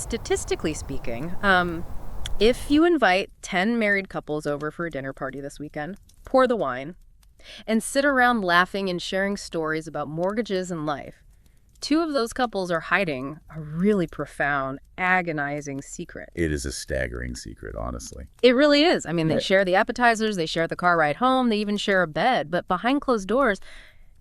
statistically speaking, if you invite 10 married couples over for a dinner party this weekend, pour the wine, and sit around laughing and sharing stories about mortgages and life, two of those couples are hiding a really profound, agonizing secret. It is a staggering secret, honestly. It really is. I mean, they Right. share the appetizers, they share the car ride home, they even share a bed, but behind closed doors,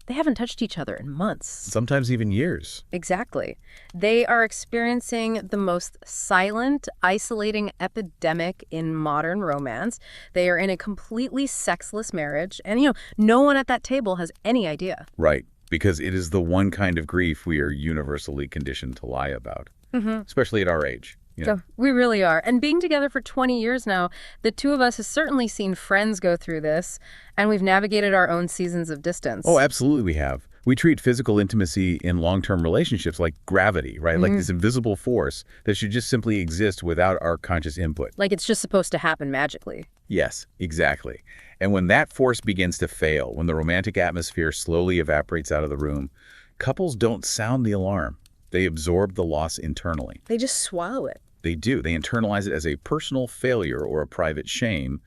they haven't touched each other in months. Sometimes even years. Exactly. They are experiencing the most silent, isolating epidemic in modern romance. They are in a completely sexless marriage, and, no one at that table has any idea. Right. Because it is the one kind of grief we are universally conditioned to lie about, especially at our age. So we really are. And being together for 20 years now, the two of us have certainly seen friends go through this, and we've navigated our own seasons of distance. Oh, absolutely we have. We treat physical intimacy in long-term relationships like gravity, right? Like this invisible force that should just simply exist without our conscious input. Like it's just supposed to happen magically. Yes, exactly. And when that force begins to fail, when the romantic atmosphere slowly evaporates out of the room, couples don't sound the alarm. They absorb the loss internally. They just swallow it. They do. They internalize it as a personal failure or a private shame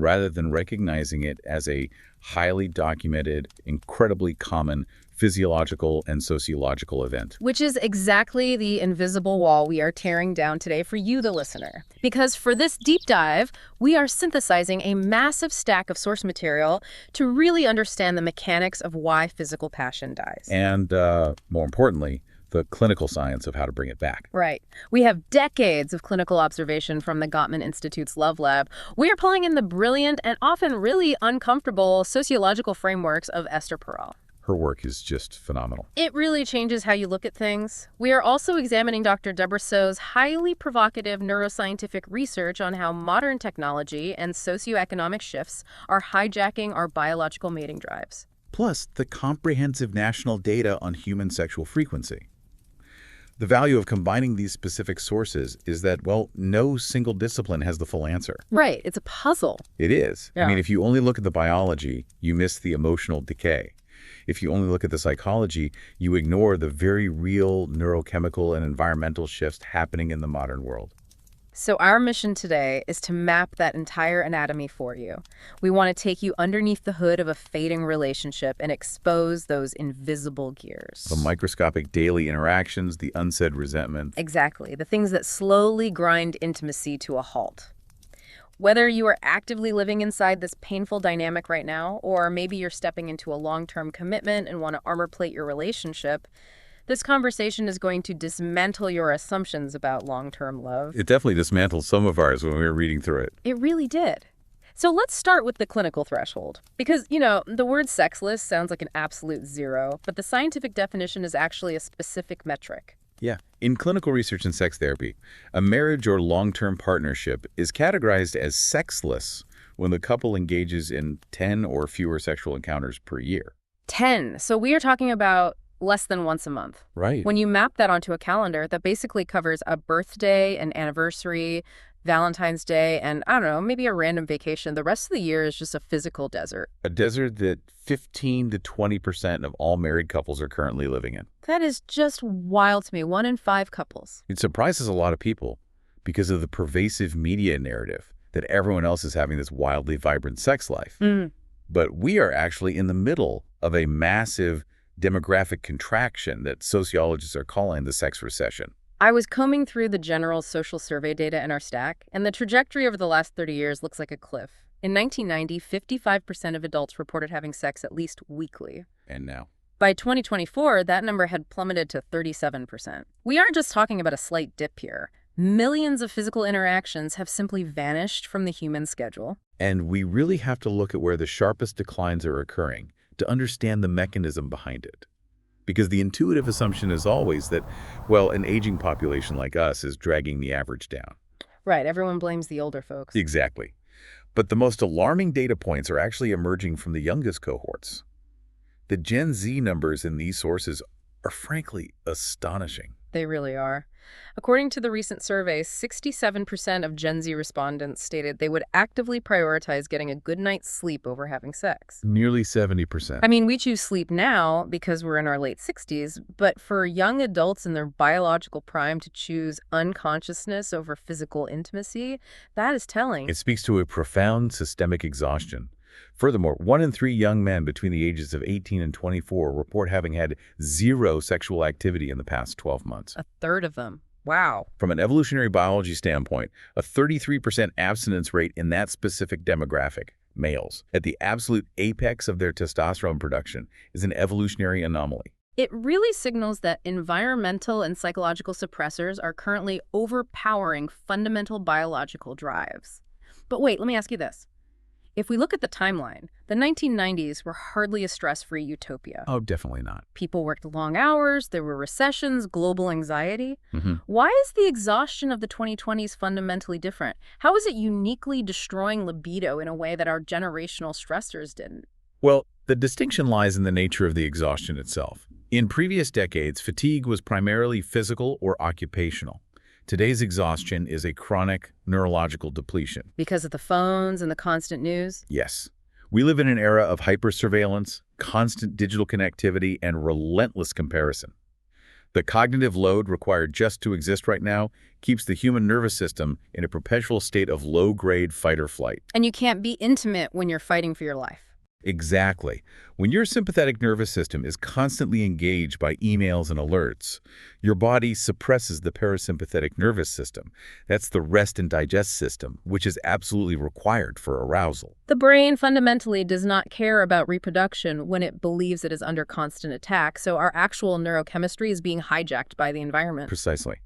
rather than recognizing it as a highly documented, incredibly common physiological and sociological event. Which is exactly the invisible wall we are tearing down today for you, the listener. Because for this deep dive, we are synthesizing a massive stack of source material to really understand the mechanics of why physical passion dies. And more importantly, the clinical science of how to bring it back. Right. We have decades of clinical observation from the Gottman Institute's Love Lab. We are pulling in the brilliant and often really uncomfortable sociological frameworks of Esther Perel. Her work is just phenomenal. It really changes how you look at things. We are also examining Dr. Debreso's highly provocative neuroscientific research on how modern technology and socioeconomic shifts are hijacking our biological mating drives. Plus, the comprehensive national data on human sexual frequency. The value of combining these specific sources is that, well, no single discipline has the full answer. Right. It's a puzzle. It is. Yeah. I mean, if you only look at the biology, you miss the emotional decay. If you only look at the psychology, you ignore the very real neurochemical and environmental shifts happening in the modern world. So our mission today is to map that entire anatomy for you. We want to take you underneath the hood of a fading relationship and expose those invisible gears. The microscopic daily interactions, the unsaid resentment. Exactly. The things that slowly grind intimacy to a halt. Whether you are actively living inside this painful dynamic right now, or maybe you're stepping into a long-term commitment and want to armor plate your relationship, this conversation is going to dismantle your assumptions about long-term love. It definitely dismantled some of ours when we were reading through it. It really did. So let's start with the clinical threshold. Because, the word sexless sounds like an absolute zero, but the scientific definition is actually a specific metric. Yeah. In clinical research and sex therapy, a marriage or long-term partnership is categorized as sexless when the couple engages in 10 or fewer sexual encounters per year. 10. So we are talking about less than once a month. Right. When you map that onto a calendar, that basically covers a birthday, an anniversary, Valentine's Day, and I don't know, maybe a random vacation. The rest of the year is just a physical desert. A desert that 15 to 20% of all married couples are currently living in. That is just wild to me. 1 in 5 couples. It surprises a lot of people because of the pervasive media narrative that everyone else is having this wildly vibrant sex life. But we are actually in the middle of a massive demographic contraction that sociologists are calling the sex recession. I was combing through the general social survey data in our stack, and the trajectory over the last 30 years looks like a cliff. In 1990, 55% of adults reported having sex at least weekly. And now? By 2024, that number had plummeted to 37%. We aren't just talking about a slight dip here. Millions of physical interactions have simply vanished from the human schedule. And we really have to look at where the sharpest declines are occurring to understand the mechanism behind it. Because the intuitive assumption is always that, well, an aging population like us is dragging the average down. Right, everyone blames the older folks. Exactly. But the most alarming data points are actually emerging from the youngest cohorts. The Gen Z numbers in these sources are frankly astonishing. They really are. According to the recent survey, 67% of Gen Z respondents stated they would actively prioritize getting a good night's sleep over having sex. Nearly 70%. I mean, we choose sleep now because we're in our late 60s, but for young adults in their biological prime to choose unconsciousness over physical intimacy, that is telling. It speaks to a profound systemic exhaustion. Furthermore, 1 in 3 young men between the ages of 18 and 24 report having had zero sexual activity in the past 12 months. A third of them. Wow. From an evolutionary biology standpoint, a 33% abstinence rate in that specific demographic, males, at the absolute apex of their testosterone production, is an evolutionary anomaly. It really signals that environmental and psychological suppressors are currently overpowering fundamental biological drives. But wait, let me ask you this. If we look at the timeline, the 1990s were hardly a stress-free utopia. Oh, definitely not. People worked long hours, there were recessions, global anxiety. Mm-hmm. Why is the exhaustion of the 2020s fundamentally different? How is it uniquely destroying libido in a way that our generational stressors didn't? Well, the distinction lies in the nature of the exhaustion itself. In previous decades, fatigue was primarily physical or occupational. Today's exhaustion is a chronic neurological depletion. Because of the phones and the constant news? Yes. We live in an era of hypersurveillance, constant digital connectivity, and relentless comparison. The cognitive load required just to exist right now keeps the human nervous system in a perpetual state of low-grade fight or flight. And you can't be intimate when you're fighting for your life. Exactly. When your sympathetic nervous system is constantly engaged by emails and alerts, your body suppresses the parasympathetic nervous system. That's the rest and digest system, which is absolutely required for arousal. The brain fundamentally does not care about reproduction when it believes it is under constant attack, so our actual neurochemistry is being hijacked by the environment. Precisely.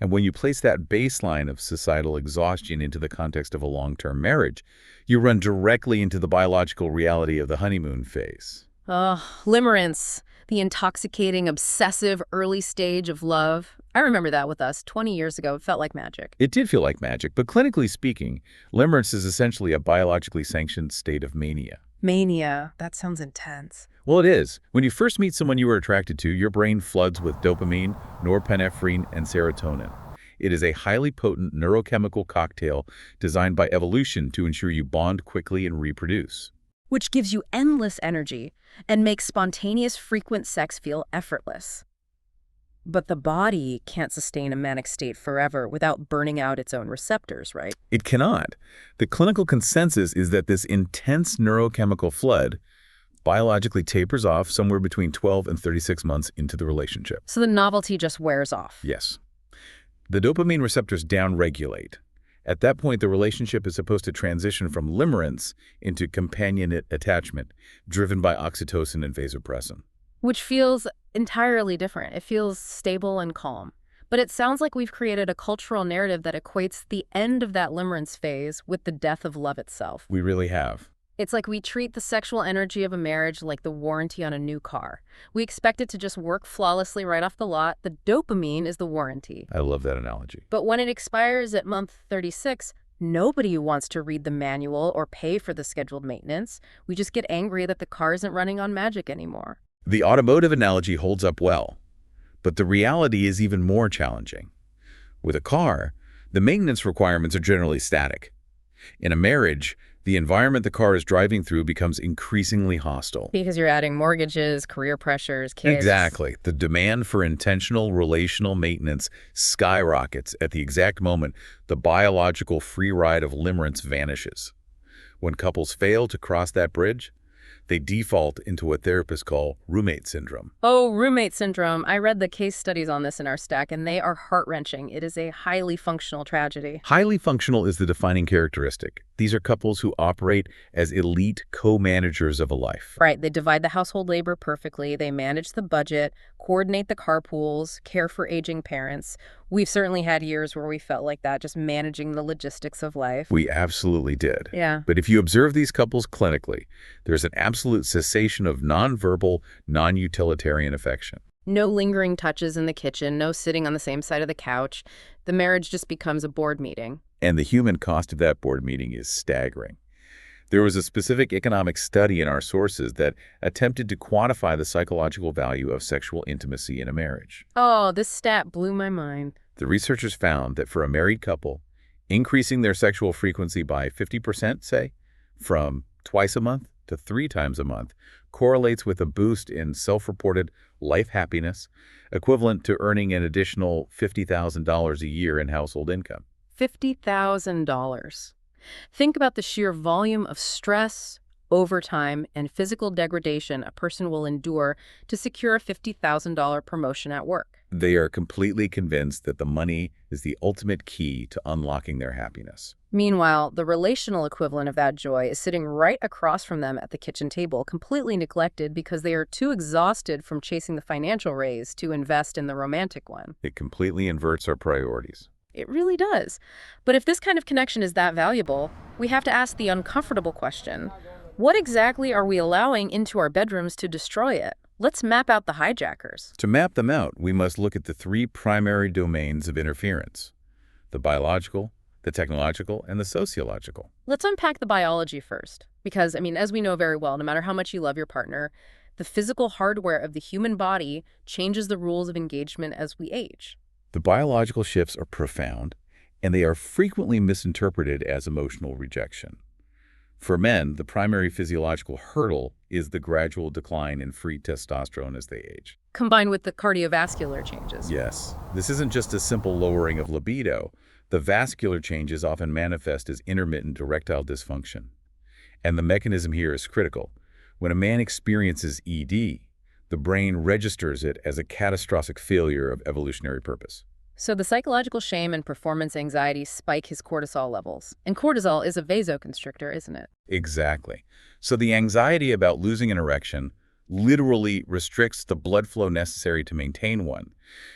And when you place that baseline of societal exhaustion into the context of a long-term marriage, you run directly into the biological reality of the honeymoon phase. Limerence, the intoxicating, obsessive early stage of love. I remember that with us 20 years ago. It felt like magic. It did feel like magic, but clinically speaking, limerence is essentially a biologically sanctioned state of mania. Mania. That sounds intense. Well, it is. When you first meet someone you are attracted to, your brain floods with dopamine, norepinephrine, and serotonin. It is a highly potent neurochemical cocktail designed by evolution to ensure you bond quickly and reproduce. Which gives you endless energy and makes spontaneous, frequent sex feel effortless. But the body can't sustain a manic state forever without burning out its own receptors, right? It cannot. The clinical consensus is that this intense neurochemical flood biologically tapers off somewhere between 12 and 36 months into the relationship. So the novelty just wears off. Yes. The dopamine receptors downregulate. At that point, the relationship is supposed to transition from limerence into companionate attachment, driven by oxytocin and vasopressin. Which feels entirely different. It feels stable and calm. But it sounds like we've created a cultural narrative that equates the end of that limerence phase with the death of love itself. We really have. It's like we treat the sexual energy of a marriage like the warranty on a new car. We expect it to just work flawlessly right off the lot. The dopamine is the warranty. I love that analogy. But when it expires at month 36, nobody wants to read the manual or pay for the scheduled maintenance. We just get angry that the car isn't running on magic anymore. The automotive analogy holds up well, but the reality is even more challenging. With a car, the maintenance requirements are generally static. In a marriage, the environment the car is driving through becomes increasingly hostile. Because you're adding mortgages, career pressures, kids. Exactly. The demand for intentional relational maintenance skyrockets at the exact moment the biological free ride of limerence vanishes. When couples fail to cross that bridge, they default into what therapists call roommate syndrome. Oh, roommate syndrome. I read the case studies on this in our stack, and they are heart-wrenching. It is a highly functional tragedy. Highly functional is the defining characteristic. These are couples who operate as elite co-managers of a life. Right. They divide the household labor perfectly. They manage the budget, coordinate the carpools, care for aging parents. We've certainly had years where we felt like that, just managing the logistics of life. We absolutely did. Yeah. But if you observe these couples clinically, there's an absolute cessation of nonverbal, non-utilitarian affection. No lingering touches in the kitchen, no sitting on the same side of the couch. The marriage just becomes a board meeting. And the human cost of that board meeting is staggering. There was a specific economic study in our sources that attempted to quantify the psychological value of sexual intimacy in a marriage. Oh, this stat blew my mind. The researchers found that for a married couple, increasing their sexual frequency by 50%, say, from twice a month to 3 times a month, correlates with a boost in self-reported life happiness, equivalent to earning an additional $50,000 a year in household income. $50,000. Think about the sheer volume of stress, overtime, and physical degradation a person will endure to secure a $50,000 promotion at work. They are completely convinced that the money is the ultimate key to unlocking their happiness. Meanwhile, the relational equivalent of that joy is sitting right across from them at the kitchen table, completely neglected because they are too exhausted from chasing the financial raise to invest in the romantic one. It completely inverts our priorities. It really does. But if this kind of connection is that valuable, we have to ask the uncomfortable question. What exactly are we allowing into our bedrooms to destroy it? Let's map out the hijackers. To map them out, we must look at the 3 primary domains of interference: the biological, the technological, and the sociological. Let's unpack the biology first. Because, as we know very well, no matter how much you love your partner, the physical hardware of the human body changes the rules of engagement as we age. The biological shifts are profound, and they are frequently misinterpreted as emotional rejection. For men, the primary physiological hurdle is the gradual decline in free testosterone as they age. Combined with the cardiovascular changes. Yes, this isn't just a simple lowering of libido. The vascular changes often manifest as intermittent erectile dysfunction. And the mechanism here is critical. When a man experiences ED, the brain registers it as a catastrophic failure of evolutionary purpose. So the psychological shame and performance anxiety spike his cortisol levels. And cortisol is a vasoconstrictor, isn't it? Exactly. So the anxiety about losing an erection literally restricts the blood flow necessary to maintain one,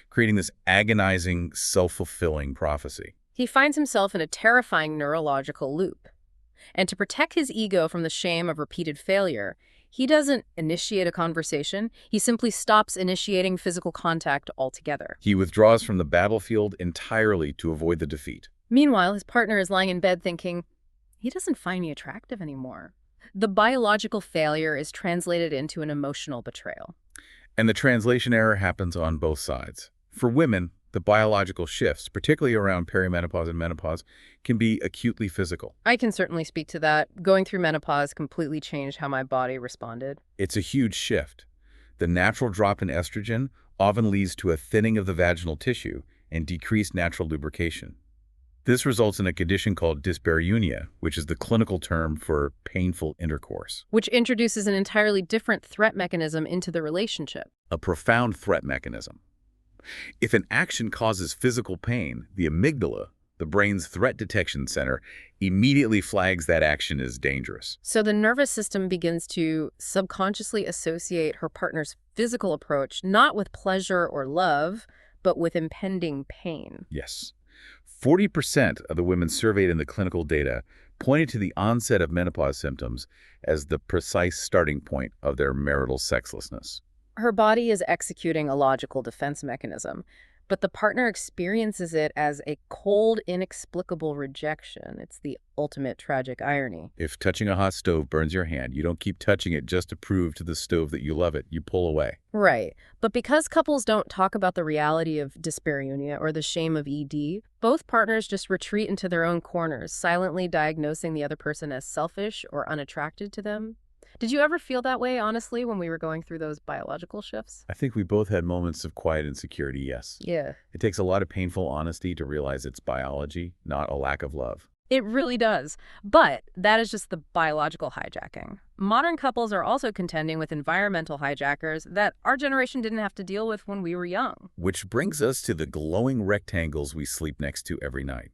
creating this agonizing, self-fulfilling prophecy. He finds himself in a terrifying neurological loop. And to protect his ego from the shame of repeated failure, he doesn't initiate a conversation. He simply stops initiating physical contact altogether. He withdraws from the battlefield entirely to avoid the defeat. Meanwhile, his partner is lying in bed thinking, he doesn't find me attractive anymore. The biological failure is translated into an emotional betrayal. And the translation error happens on both sides. For women, the biological shifts, particularly around perimenopause and menopause, can be acutely physical. I can certainly speak to that. Going through menopause completely changed how my body responded. It's a huge shift. The natural drop in estrogen often leads to a thinning of the vaginal tissue and decreased natural lubrication. This results in a condition called dyspareunia, which is the clinical term for painful intercourse. Which introduces an entirely different threat mechanism into the relationship. A profound threat mechanism. If an action causes physical pain, the amygdala, the brain's threat detection center, immediately flags that action as dangerous. So the nervous system begins to subconsciously associate her partner's physical approach not with pleasure or love, but with impending pain. Yes. 40% of the women surveyed in the clinical data pointed to the onset of menopause symptoms as the precise starting point of their marital sexlessness. Her body is executing a logical defense mechanism, but the partner experiences it as a cold, inexplicable rejection. It's the ultimate tragic irony. If touching a hot stove burns your hand, you don't keep touching it just to prove to the stove that you love it. You pull away. Right. But because couples don't talk about the reality of dyspareunia or the shame of ED, both partners just retreat into their own corners, silently diagnosing the other person as selfish or unattracted to them. Did you ever feel that way, honestly, when we were going through those biological shifts? I think we both had moments of quiet insecurity, yes. Yeah. It takes a lot of painful honesty to realize it's biology, not a lack of love. It really does. But that is just the biological hijacking. Modern couples are also contending with environmental hijackers that our generation didn't have to deal with when we were young. Which brings us to the glowing rectangles we sleep next to every night.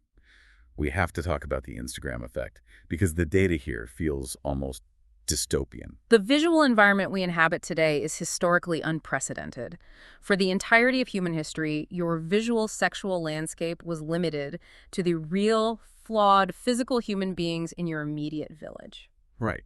We have to talk about the Instagram effect, because the data here feels almost dystopian. The visual environment we inhabit today is historically unprecedented. For the entirety of human history, your visual sexual landscape was limited to the real, flawed, physical human beings in your immediate village. Right.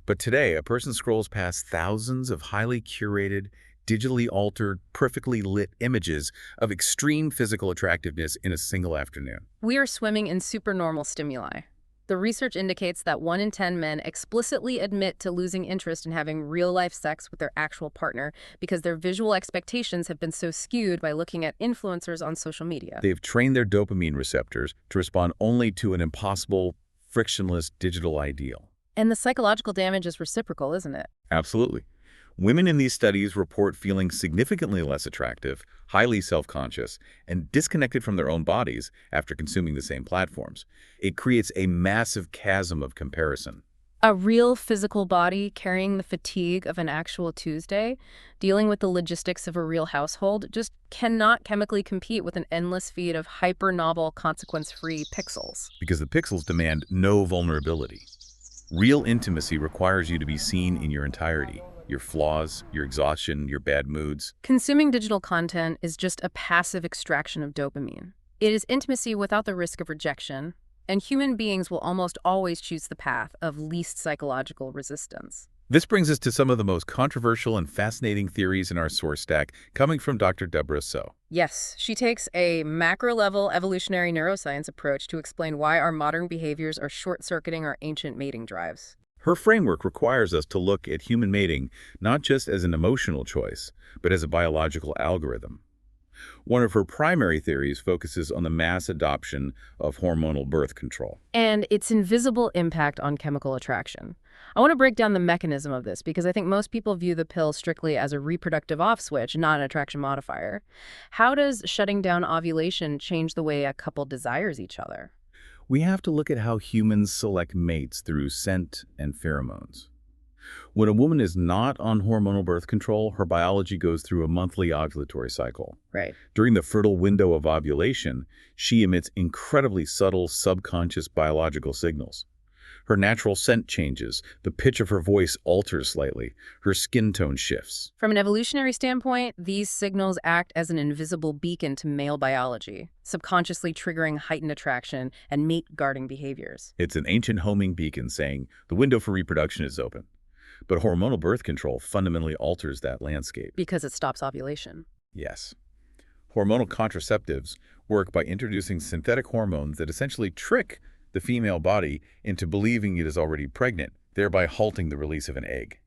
But today, a person scrolls past thousands of highly curated, digitally altered, perfectly lit images of extreme physical attractiveness in a single afternoon. We are swimming in supernormal stimuli. The research indicates that 1 in 10 men explicitly admit to losing interest in having real-life sex with their actual partner because their visual expectations have been so skewed by looking at influencers on social media. They've trained their dopamine receptors to respond only to an impossible, frictionless digital ideal. And the psychological damage is reciprocal, isn't it? Absolutely. Women in these studies report feeling significantly less attractive, highly self-conscious, and disconnected from their own bodies after consuming the same platforms. It creates a massive chasm of comparison. A real physical body carrying the fatigue of an actual Tuesday, dealing with the logistics of a real household, just cannot chemically compete with an endless feed of hyper-novel, consequence-free pixels. Because the pixels demand no vulnerability. Real intimacy requires you to be seen in your entirety. Your flaws, your exhaustion, your bad moods. Consuming digital content is just a passive extraction of dopamine. It is intimacy without the risk of rejection, and human beings will almost always choose the path of least psychological resistance. This brings us to some of the most controversial and fascinating theories in our source stack, coming from Dr. Deborah So. Yes, she takes a macro-level evolutionary neuroscience approach to explain why our modern behaviors are short-circuiting our ancient mating drives. Her framework requires us to look at human mating not just as an emotional choice, but as a biological algorithm. One of her primary theories focuses on the mass adoption of hormonal birth control. And its invisible impact on chemical attraction. I want to break down the mechanism of this because I think most people view the pill strictly as a reproductive off switch, not an attraction modifier. How does shutting down ovulation change the way a couple desires each other? We have to look at how humans select mates through scent and pheromones. When a woman is not on hormonal birth control, her biology goes through a monthly ovulatory cycle. Right. During the fertile window of ovulation, she emits incredibly subtle subconscious biological signals. Her natural scent changes, the pitch of her voice alters slightly, her skin tone shifts. From an evolutionary standpoint, these signals act as an invisible beacon to male biology, subconsciously triggering heightened attraction and mate-guarding behaviors. It's an ancient homing beacon saying the window for reproduction is open. But hormonal birth control fundamentally alters that landscape. Because it stops ovulation. Yes. Hormonal contraceptives work by introducing synthetic hormones that essentially trick the female body into believing it is already pregnant, thereby halting the release of an egg.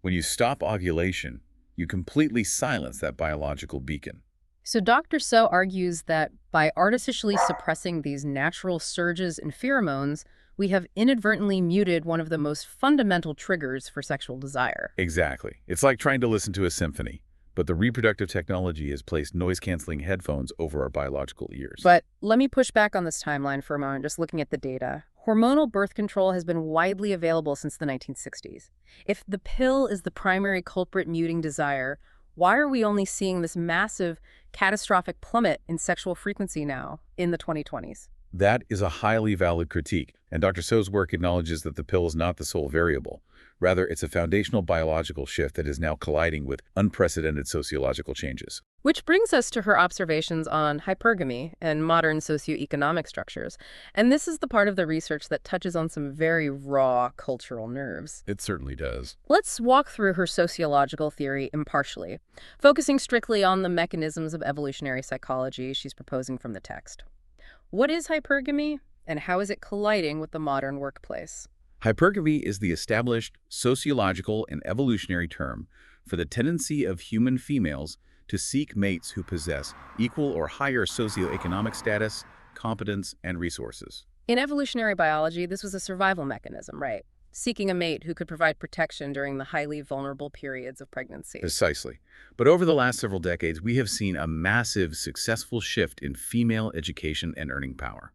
When you stop ovulation, you completely silence that biological beacon. So Dr. So argues that by artificially suppressing these natural surges in pheromones, we have inadvertently muted one of the most fundamental triggers for sexual desire. Exactly. It's like trying to listen to a symphony, but the reproductive technology has placed noise-canceling headphones over our biological ears. But let me push back on this timeline for a moment, just looking at the data. Hormonal birth control has been widely available since the 1960s. If the pill is the primary culprit muting desire, why are we only seeing this massive, catastrophic plummet in sexual frequency now, in the 2020s? That is a highly valid critique, and Dr. So's work acknowledges that the pill is not the sole variable. Rather, it's a foundational biological shift that is now colliding with unprecedented sociological changes. Which brings us to her observations on hypergamy and modern socioeconomic structures. And this is the part of the research that touches on some very raw cultural nerves. It certainly does. Let's walk through her sociological theory impartially, focusing strictly on the mechanisms of evolutionary psychology she's proposing from the text. What is hypergamy, and how is it colliding with the modern workplace? Hypergamy is the established sociological and evolutionary term for the tendency of human females to seek mates who possess equal or higher socioeconomic status, competence, and resources. In evolutionary biology, this was a survival mechanism, right? Seeking a mate who could provide protection during the highly vulnerable periods of pregnancy. Precisely. But over the last several decades, we have seen a massive, successful shift in female education and earning power.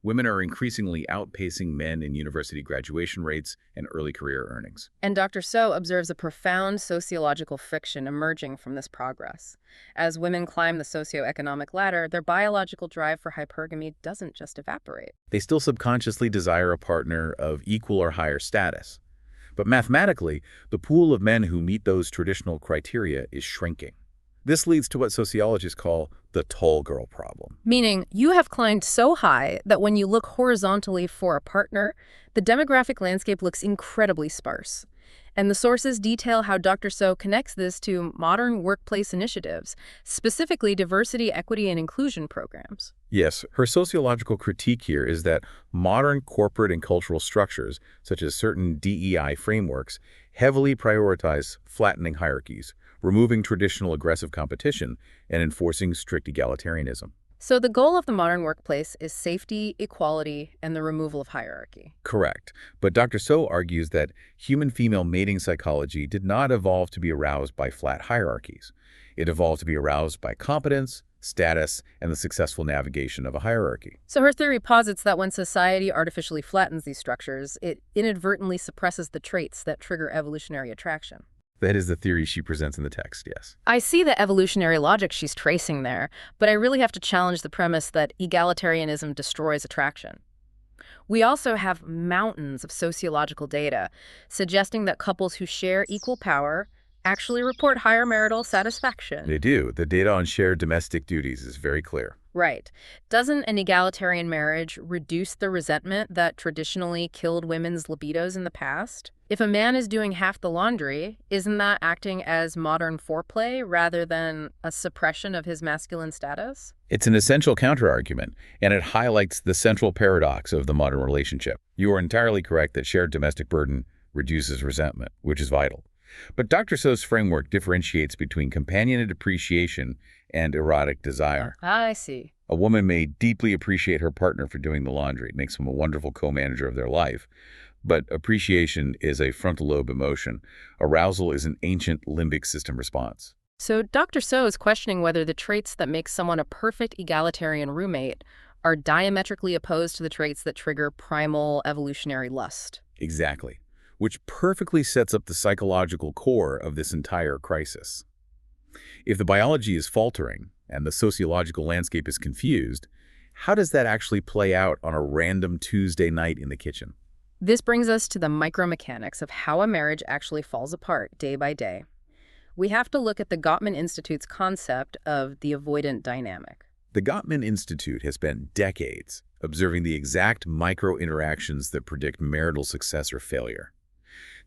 Women are increasingly outpacing men in university graduation rates and early career earnings. And Dr. So observes a profound sociological friction emerging from this progress. As women climb the socioeconomic ladder, their biological drive for hypergamy doesn't just evaporate. They still subconsciously desire a partner of equal or higher status. But mathematically, the pool of men who meet those traditional criteria is shrinking. This leads to what sociologists call the tall girl problem. Meaning, you have climbed so high that when you look horizontally for a partner, the demographic landscape looks incredibly sparse. And the sources detail how Dr. So connects this to modern workplace initiatives, specifically diversity, equity, and inclusion programs. Yes, her sociological critique here is that modern corporate and cultural structures, such as certain DEI frameworks, heavily prioritize flattening hierarchies, removing traditional aggressive competition, and enforcing strict egalitarianism. So the goal of the modern workplace is safety, equality, and the removal of hierarchy. Correct. But Dr. So argues that human female mating psychology did not evolve to be aroused by flat hierarchies. It evolved to be aroused by competence, status, and the successful navigation of a hierarchy. So her theory posits that when society artificially flattens these structures, it inadvertently suppresses the traits that trigger evolutionary attraction. That is the theory she presents in the text, yes. I see the evolutionary logic she's tracing there, but I really have to challenge the premise that egalitarianism destroys attraction. We also have mountains of sociological data suggesting that couples who share equal power actually report higher marital satisfaction. They do. The data on shared domestic duties is very clear. Right. Doesn't an egalitarian marriage reduce the resentment that traditionally killed women's libidos in the past? If a man is doing half the laundry, isn't that acting as modern foreplay rather than a suppression of his masculine status? It's an essential counterargument, and it highlights the central paradox of the modern relationship. You are entirely correct that shared domestic burden reduces resentment, which is vital. But Dr. So's framework differentiates between companionate appreciation and erotic desire. I see. A woman may deeply appreciate her partner for doing the laundry. It makes him a wonderful co-manager of their life. But appreciation is a frontal lobe emotion. Arousal is an ancient limbic system response. So Dr. So is questioning whether the traits that make someone a perfect egalitarian roommate are diametrically opposed to the traits that trigger primal evolutionary lust. Exactly. Which perfectly sets up the psychological core of this entire crisis. If the biology is faltering and the sociological landscape is confused, how does that actually play out on a random Tuesday night in the kitchen? This brings us to the micromechanics of how a marriage actually falls apart day by day. We have to look at the Gottman Institute's concept of the avoidant dynamic. The Gottman Institute has spent decades observing the exact micro-interactions that predict marital success or failure.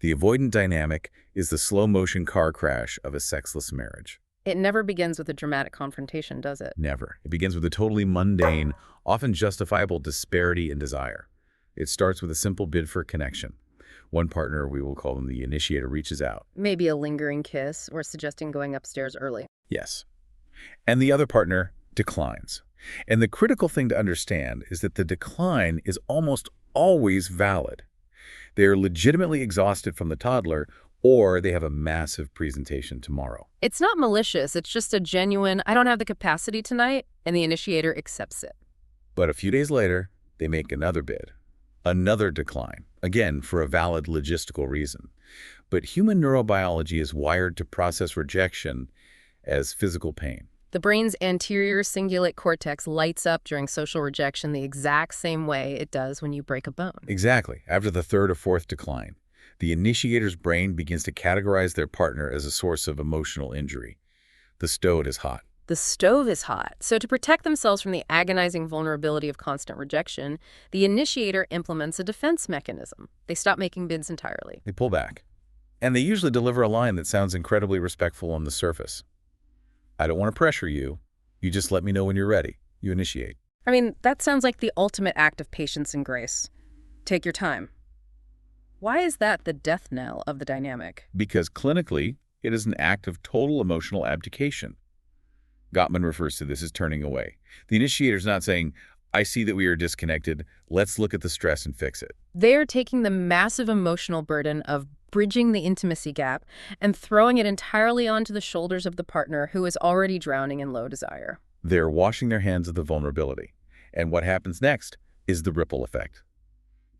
The avoidant dynamic is the slow-motion car crash of a sexless marriage. It never begins with a dramatic confrontation, does it? Never. It begins with a totally mundane, often justifiable disparity in desire. It starts with a simple bid for connection. One partner, we will call them the initiator, reaches out. Maybe a lingering kiss or suggesting going upstairs early. Yes. And the other partner declines. And the critical thing to understand is that the decline is almost always valid. They are legitimately exhausted from the toddler, or they have a massive presentation tomorrow. It's not malicious, it's just a genuine, I don't have the capacity tonight, and the initiator accepts it. But a few days later, they make another bid. Another decline, again for a valid logistical reason. But human neurobiology is wired to process rejection as physical pain. The brain's anterior cingulate cortex lights up during social rejection the exact same way it does when you break a bone. Exactly. After the third or fourth decline, the initiator's brain begins to categorize their partner as a source of emotional injury. The stove is hot. The stove is hot. So to protect themselves from the agonizing vulnerability of constant rejection, the initiator implements a defense mechanism. They stop making bids entirely. They pull back. And they usually deliver a line that sounds incredibly respectful on the surface. I don't want to pressure you. You just let me know when you're ready. You initiate. I mean, that sounds like the ultimate act of patience and grace. Take your time. Why is that the death knell of the dynamic? Because clinically, it is an act of total emotional abdication. Gottman refers to this as turning away. The initiator's not saying, I see that we are disconnected. Let's look at the stress and fix it. They are taking the massive emotional burden of bridging the intimacy gap and throwing it entirely onto the shoulders of the partner who is already drowning in low desire. They're washing their hands of the vulnerability. And what happens next is the ripple effect.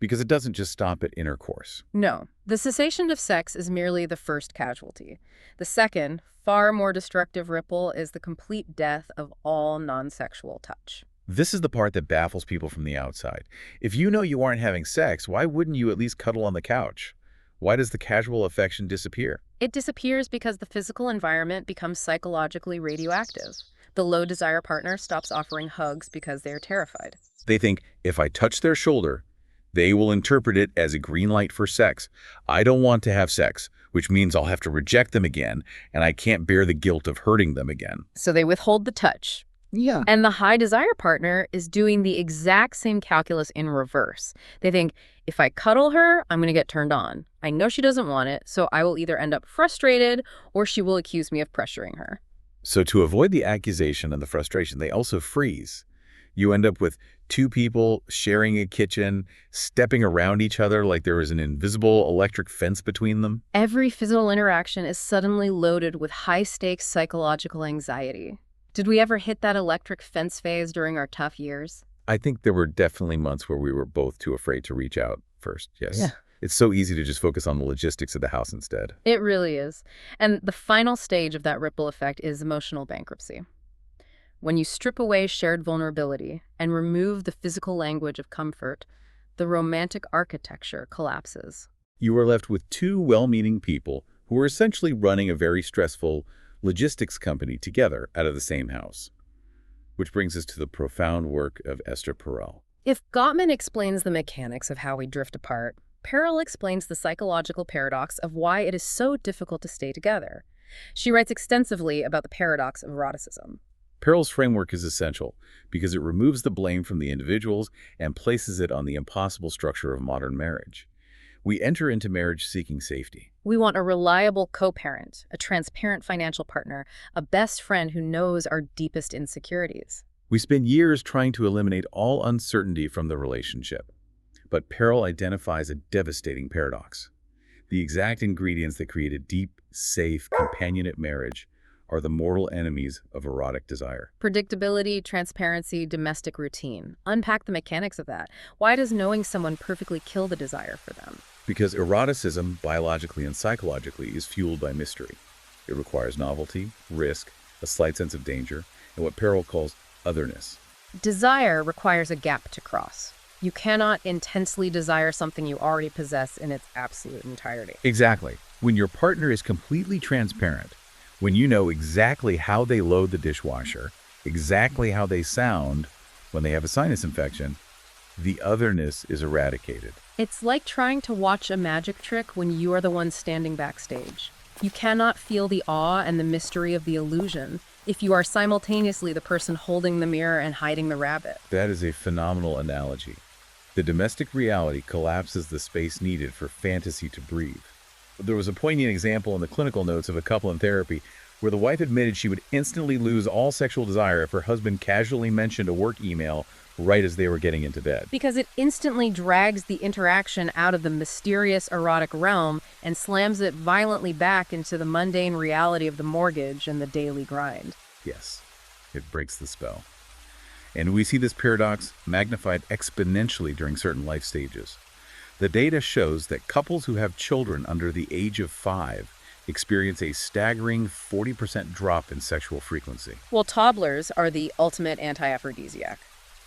Because it doesn't just stop at intercourse. No, the cessation of sex is merely the first casualty. The second, far more destructive ripple is the complete death of all non-sexual touch. This is the part that baffles people from the outside. If you know you aren't having sex, why wouldn't you at least cuddle on the couch? Why does the casual affection disappear? It disappears because the physical environment becomes psychologically radioactive. The low desire partner stops offering hugs because they are terrified. They think, if I touch their shoulder, They will interpret it as a green light for sex. I don't want to have sex, which means I'll have to reject them again, and I can't bear the guilt of hurting them again. So they withhold the touch. Yeah. And the high desire partner is doing the exact same calculus in reverse. They think, if I cuddle her, I'm going to get turned on. I know she doesn't want it, so I will either end up frustrated or she will accuse me of pressuring her. So to avoid the accusation and the frustration, they also freeze. You end up with two people sharing a kitchen, stepping around each other like there is an invisible electric fence between them. Every physical interaction is suddenly loaded with high-stakes psychological anxiety. Did we ever hit that electric fence phase during our tough years? I think there were definitely months where we were both too afraid to reach out first, yes. Yeah. It's so easy to just focus on the logistics of the house instead. It really is. And the final stage of that ripple effect is emotional bankruptcy. When you strip away shared vulnerability and remove the physical language of comfort, the romantic architecture collapses. You are left with two well-meaning people who are essentially running a very stressful logistics company together out of the same house. Which brings us to the profound work of Esther Perel. If Gottman explains the mechanics of how we drift apart, Perel explains the psychological paradox of why it is so difficult to stay together. She writes extensively about the paradox of eroticism. Perel's framework is essential because it removes the blame from the individuals and places it on the impossible structure of modern marriage. We enter into marriage seeking safety. We want a reliable co-parent, a transparent financial partner, a best friend who knows our deepest insecurities. We spend years trying to eliminate all uncertainty from the relationship. But Perel identifies a devastating paradox. The exact ingredients that create a deep, safe, companionate marriage are the mortal enemies of erotic desire. Predictability, transparency, domestic routine. Unpack the mechanics of that. Why does knowing someone perfectly kill the desire for them? Because eroticism, biologically and psychologically, is fueled by mystery. It requires novelty, risk, a slight sense of danger, and what Perel calls otherness. Desire requires a gap to cross. You cannot intensely desire something you already possess in its absolute entirety. Exactly. When your partner is completely transparent, when you know exactly how they load the dishwasher, exactly how they sound when they have a sinus infection, the otherness is eradicated. It's like trying to watch a magic trick when you are the one standing backstage. You cannot feel the awe and the mystery of the illusion if you are simultaneously the person holding the mirror and hiding the rabbit. That is a phenomenal analogy. The domestic reality collapses the space needed for fantasy to breathe. There was a poignant example in the clinical notes of a couple in therapy where the wife admitted she would instantly lose all sexual desire if her husband casually mentioned a work email right as they were getting into bed. Because it instantly drags the interaction out of the mysterious erotic realm and slams it violently back into the mundane reality of the mortgage and the daily grind. Yes, it breaks the spell. And we see this paradox magnified exponentially during certain life stages. The data shows that couples who have children under the age of 5 experience a staggering 40% drop in sexual frequency. Well, toddlers are the ultimate anti-aphrodisiac.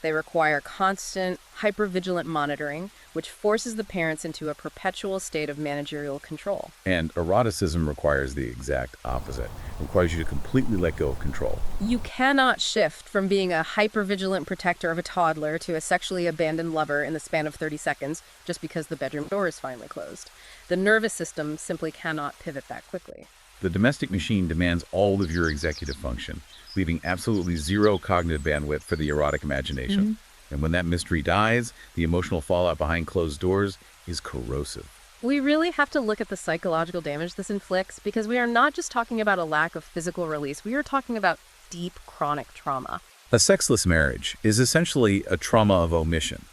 They require constant, hypervigilant monitoring, which forces the parents into a perpetual state of managerial control. And eroticism requires the exact opposite. It requires you to completely let go of control. You cannot shift from being a hypervigilant protector of a toddler to a sexually abandoned lover in the span of 30 seconds just because the bedroom door is finally closed. The nervous system simply cannot pivot that quickly. The domestic machine demands all of your executive function, leaving absolutely zero cognitive bandwidth for the erotic imagination. And when that mystery dies, the emotional fallout behind closed doors is corrosive. We really have to look at the psychological damage this inflicts because we are not just talking about a lack of physical release. We are talking about deep, chronic trauma. A sexless marriage is essentially a trauma of omission.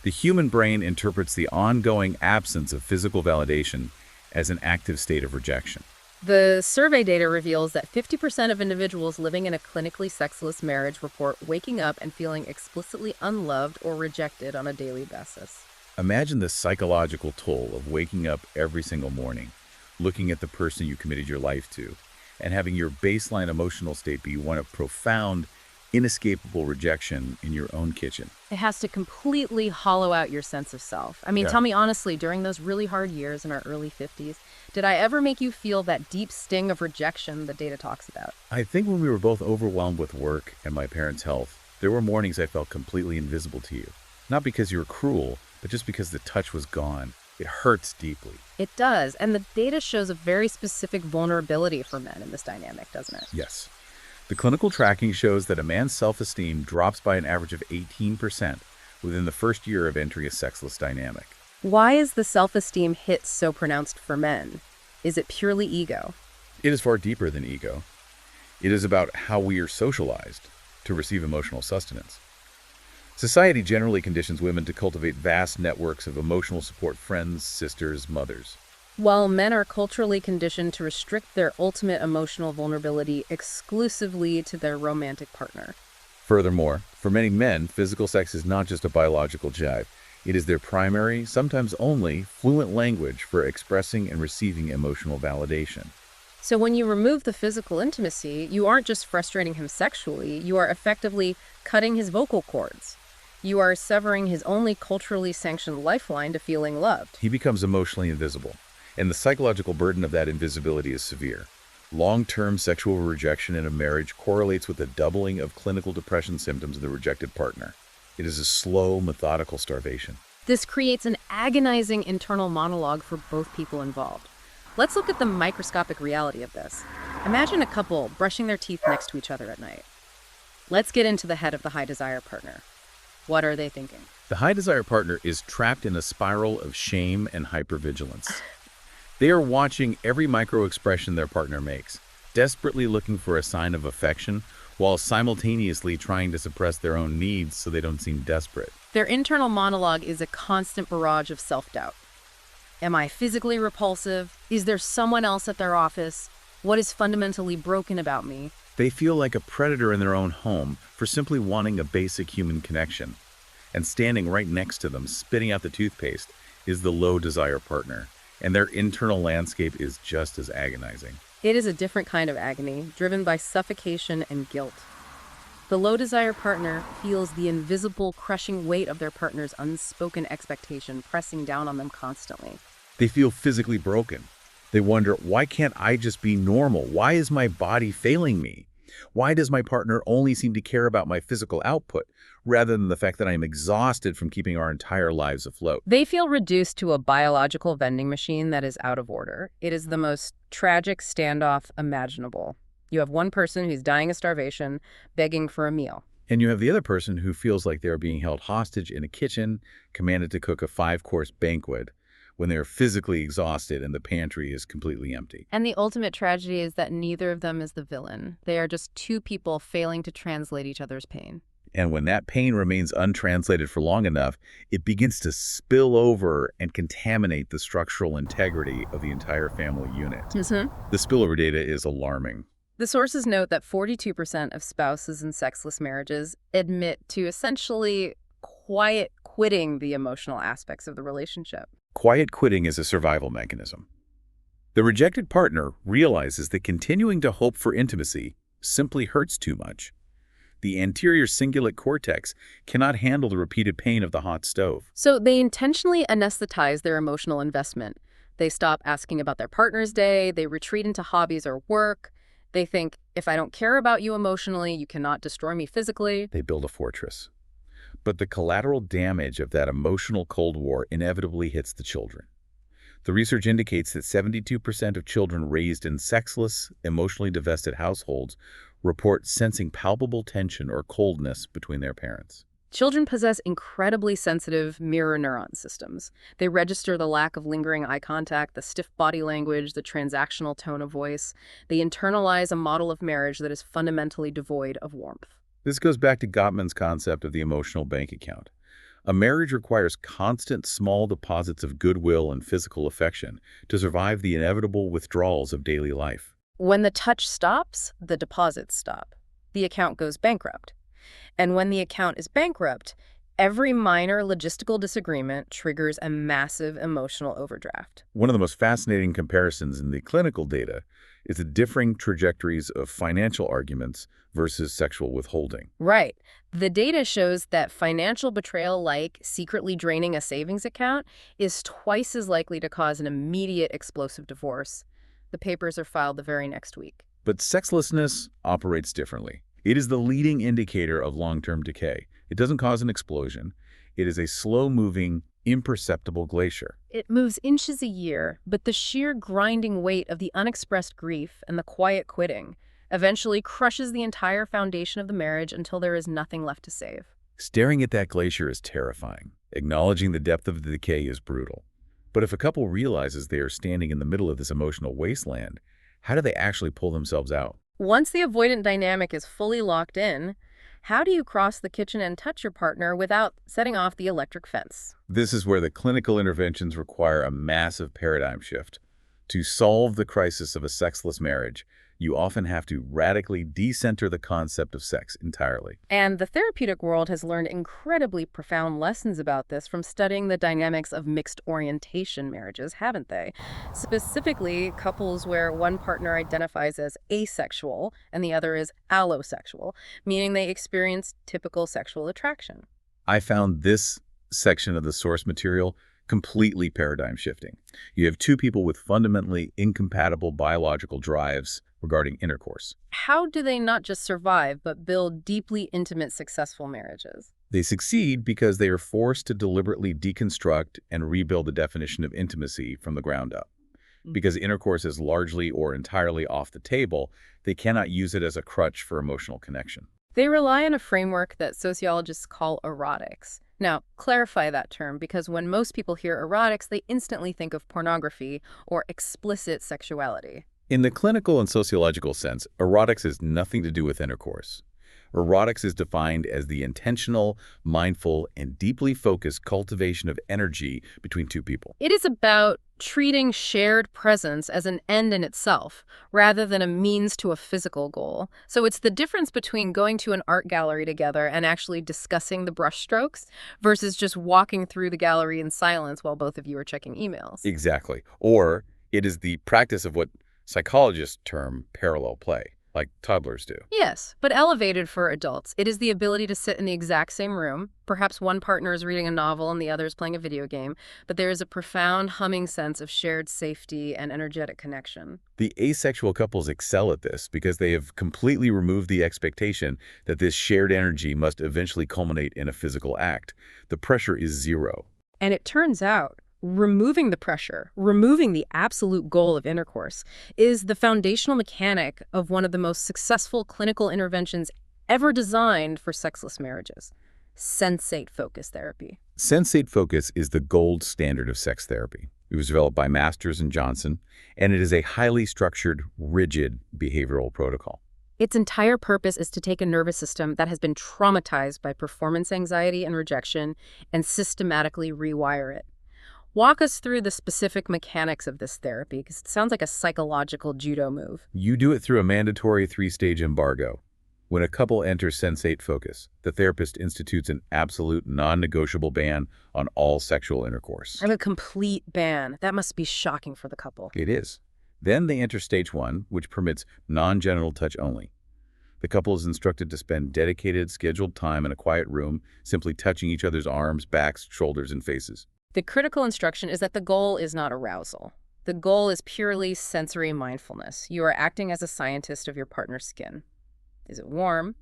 The human brain interprets the ongoing absence of physical validation as an active state of rejection. The survey data reveals that 50% of individuals living in a clinically sexless marriage report waking up and feeling explicitly unloved or rejected on a daily basis. Imagine the psychological toll of waking up every single morning, looking at the person you committed your life to, and having your baseline emotional state be one of profound, inescapable rejection in your own kitchen. It has to completely hollow out your sense of self. I mean, Yeah. Tell me honestly, during those really hard years in our early 50s, did I ever make you feel that deep sting of rejection the data talks about? I think when we were both overwhelmed with work and my parents' health, there were mornings I felt completely invisible to you. Not because you were cruel, but just because the touch was gone. It hurts deeply. It does, and the data shows a very specific vulnerability for men in this dynamic, doesn't it? Yes. The clinical tracking shows that a man's self-esteem drops by an average of 18% within the first year of entering a sexless dynamic. Why is the self-esteem hit so pronounced for men? Is it purely ego? It is far deeper than ego. It is about how we are socialized to receive emotional sustenance. Society generally conditions women to cultivate vast networks of emotional support friends, sisters, mothers. While men are culturally conditioned to restrict their ultimate emotional vulnerability exclusively to their romantic partner. Furthermore, for many men, physical sex is not just a biological jive. It is their primary, sometimes only, fluent language for expressing and receiving emotional validation. So when you remove the physical intimacy, you aren't just frustrating him sexually, you are effectively cutting his vocal cords. You are severing his only culturally sanctioned lifeline to feeling loved. He becomes emotionally invisible, and the psychological burden of that invisibility is severe. Long-term sexual rejection in a marriage correlates with a doubling of clinical depression symptoms in the rejected partner. It is a slow, methodical starvation. This creates an agonizing internal monologue for both people involved. Let's look at the microscopic reality of this. Imagine a couple brushing their teeth next to each other at night. Let's get into the head of the high desire partner. What are they thinking? The high desire partner is trapped in a spiral of shame and hypervigilance. They are watching every micro-expression their partner makes, desperately looking for a sign of affection, while simultaneously trying to suppress their own needs so they don't seem desperate. Their internal monologue is a constant barrage of self-doubt. Am I physically repulsive? Is there someone else at their office? What is fundamentally broken about me? They feel like a predator in their own home for simply wanting a basic human connection. And standing right next to them, spitting out the toothpaste, is the low desire partner. And their internal landscape is just as agonizing. It is a different kind of agony, driven by suffocation and guilt. The low desire partner feels the invisible, crushing weight of their partner's unspoken expectation pressing down on them constantly. They feel physically broken. They wonder, why can't I just be normal? Why is my body failing me? Why does my partner only seem to care about my physical output, rather than the fact that I am exhausted from keeping our entire lives afloat? They feel reduced to a biological vending machine that is out of order. It is the most tragic standoff imaginable. You have one person who's dying of starvation, begging for a meal. And you have the other person who feels like they're being held hostage in a kitchen, commanded to cook a 5-course banquet, when they're physically exhausted and the pantry is completely empty. And the ultimate tragedy is that neither of them is the villain. They are just two people failing to translate each other's pain. And when that pain remains untranslated for long enough, it begins to spill over and contaminate the structural integrity of the entire family unit. The spillover data is alarming. The sources note that 42% of spouses in sexless marriages admit to essentially quiet quitting the emotional aspects of the relationship. Quiet quitting is a survival mechanism. The rejected partner realizes that continuing to hope for intimacy simply hurts too much. The anterior cingulate cortex cannot handle the repeated pain of the hot stove. So they intentionally anesthetize their emotional investment. They stop asking about their partner's day, they retreat into hobbies or work. They think, if I don't care about you emotionally, you cannot destroy me physically. They build a fortress. But the collateral damage of that emotional Cold War inevitably hits the children. The research indicates that 72% of children raised in sexless, emotionally divested households report sensing palpable tension or coldness between their parents. Children possess incredibly sensitive mirror neuron systems. They register the lack of lingering eye contact, the stiff body language, the transactional tone of voice. They internalize a model of marriage that is fundamentally devoid of warmth. This goes back to Gottman's concept of the emotional bank account. A marriage requires constant small deposits of goodwill and physical affection to survive the inevitable withdrawals of daily life. When the touch stops, the deposits stop. The account goes bankrupt. And when the account is bankrupt, every minor logistical disagreement triggers a massive emotional overdraft. One of the most fascinating comparisons in the clinical data is the differing trajectories of financial arguments versus sexual withholding. Right. The data shows that financial betrayal, like secretly draining a savings account, is twice as likely to cause an immediate explosive divorce. The papers are filed the very next week. But sexlessness operates differently. It is the leading indicator of long-term decay. It doesn't cause an explosion. It is a slow-moving, imperceptible glacier. It moves inches a year, but the sheer grinding weight of the unexpressed grief and the quiet quitting eventually crushes the entire foundation of the marriage until there is nothing left to save. Staring at that glacier is terrifying. Acknowledging the depth of the decay is brutal. But if a couple realizes they are standing in the middle of this emotional wasteland, how do they actually pull themselves out? Once the avoidant dynamic is fully locked in, how do you cross the kitchen and touch your partner without setting off the electric fence? This is where the clinical interventions require a massive paradigm shift. To solve the crisis of a sexless marriage, you often have to radically decenter the concept of sex entirely. And the therapeutic world has learned incredibly profound lessons about this from studying the dynamics of mixed orientation marriages, haven't they? Specifically, couples where one partner identifies as asexual and the other is allosexual, meaning they experience typical sexual attraction. I found this section of the source material completely paradigm shifting. You have two people with fundamentally incompatible biological drives regarding intercourse. How do they not just survive, but build deeply intimate, successful marriages? They succeed because they are forced to deliberately deconstruct and rebuild the definition of intimacy from the ground up. Because intercourse is largely or entirely off the table, they cannot use it as a crutch for emotional connection. They rely on a framework that sociologists call erotics. Now, clarify that term because when most people hear erotics, they instantly think of pornography or explicit sexuality. In the clinical and sociological sense, erotics has nothing to do with intercourse. Erotics is defined as the intentional, mindful, and deeply focused cultivation of energy between two people. It is about treating shared presence as an end in itself, rather than a means to a physical goal. So it's the difference between going to an art gallery together and actually discussing the brushstrokes versus just walking through the gallery in silence while both of you are checking emails. Exactly. Or it is the practice of what psychologists term parallel play, like toddlers do. Yes, but elevated for adults. It is the ability to sit in the exact same room. Perhaps one partner is reading a novel and the other is playing a video game, but there is a profound humming sense of shared safety and energetic connection. The asexual couples excel at this because they have completely removed the expectation that this shared energy must eventually culminate in a physical act. The pressure is zero. And it turns out, removing the pressure, removing the absolute goal of intercourse, is the foundational mechanic of one of the most successful clinical interventions ever designed for sexless marriages: sensate focus therapy. Sensate focus is the gold standard of sex therapy. It was developed by Masters and Johnson, and it is a highly structured, rigid behavioral protocol. Its entire purpose is to take a nervous system that has been traumatized by performance anxiety and rejection and systematically rewire it. Walk us through the specific mechanics of this therapy, because it sounds like a psychological judo move. You do it through a mandatory 3-stage embargo. When a couple enters sensate focus, the therapist institutes an absolute non-negotiable ban on all sexual intercourse. And a complete ban. That must be shocking for the couple. It is. Then they enter stage 1, which permits non-genital touch only. The couple is instructed to spend dedicated, scheduled time in a quiet room, simply touching each other's arms, backs, shoulders, and faces. The critical instruction is that the goal is not arousal. The goal is purely sensory mindfulness. You are acting as a scientist of your partner's skin. Is it warm?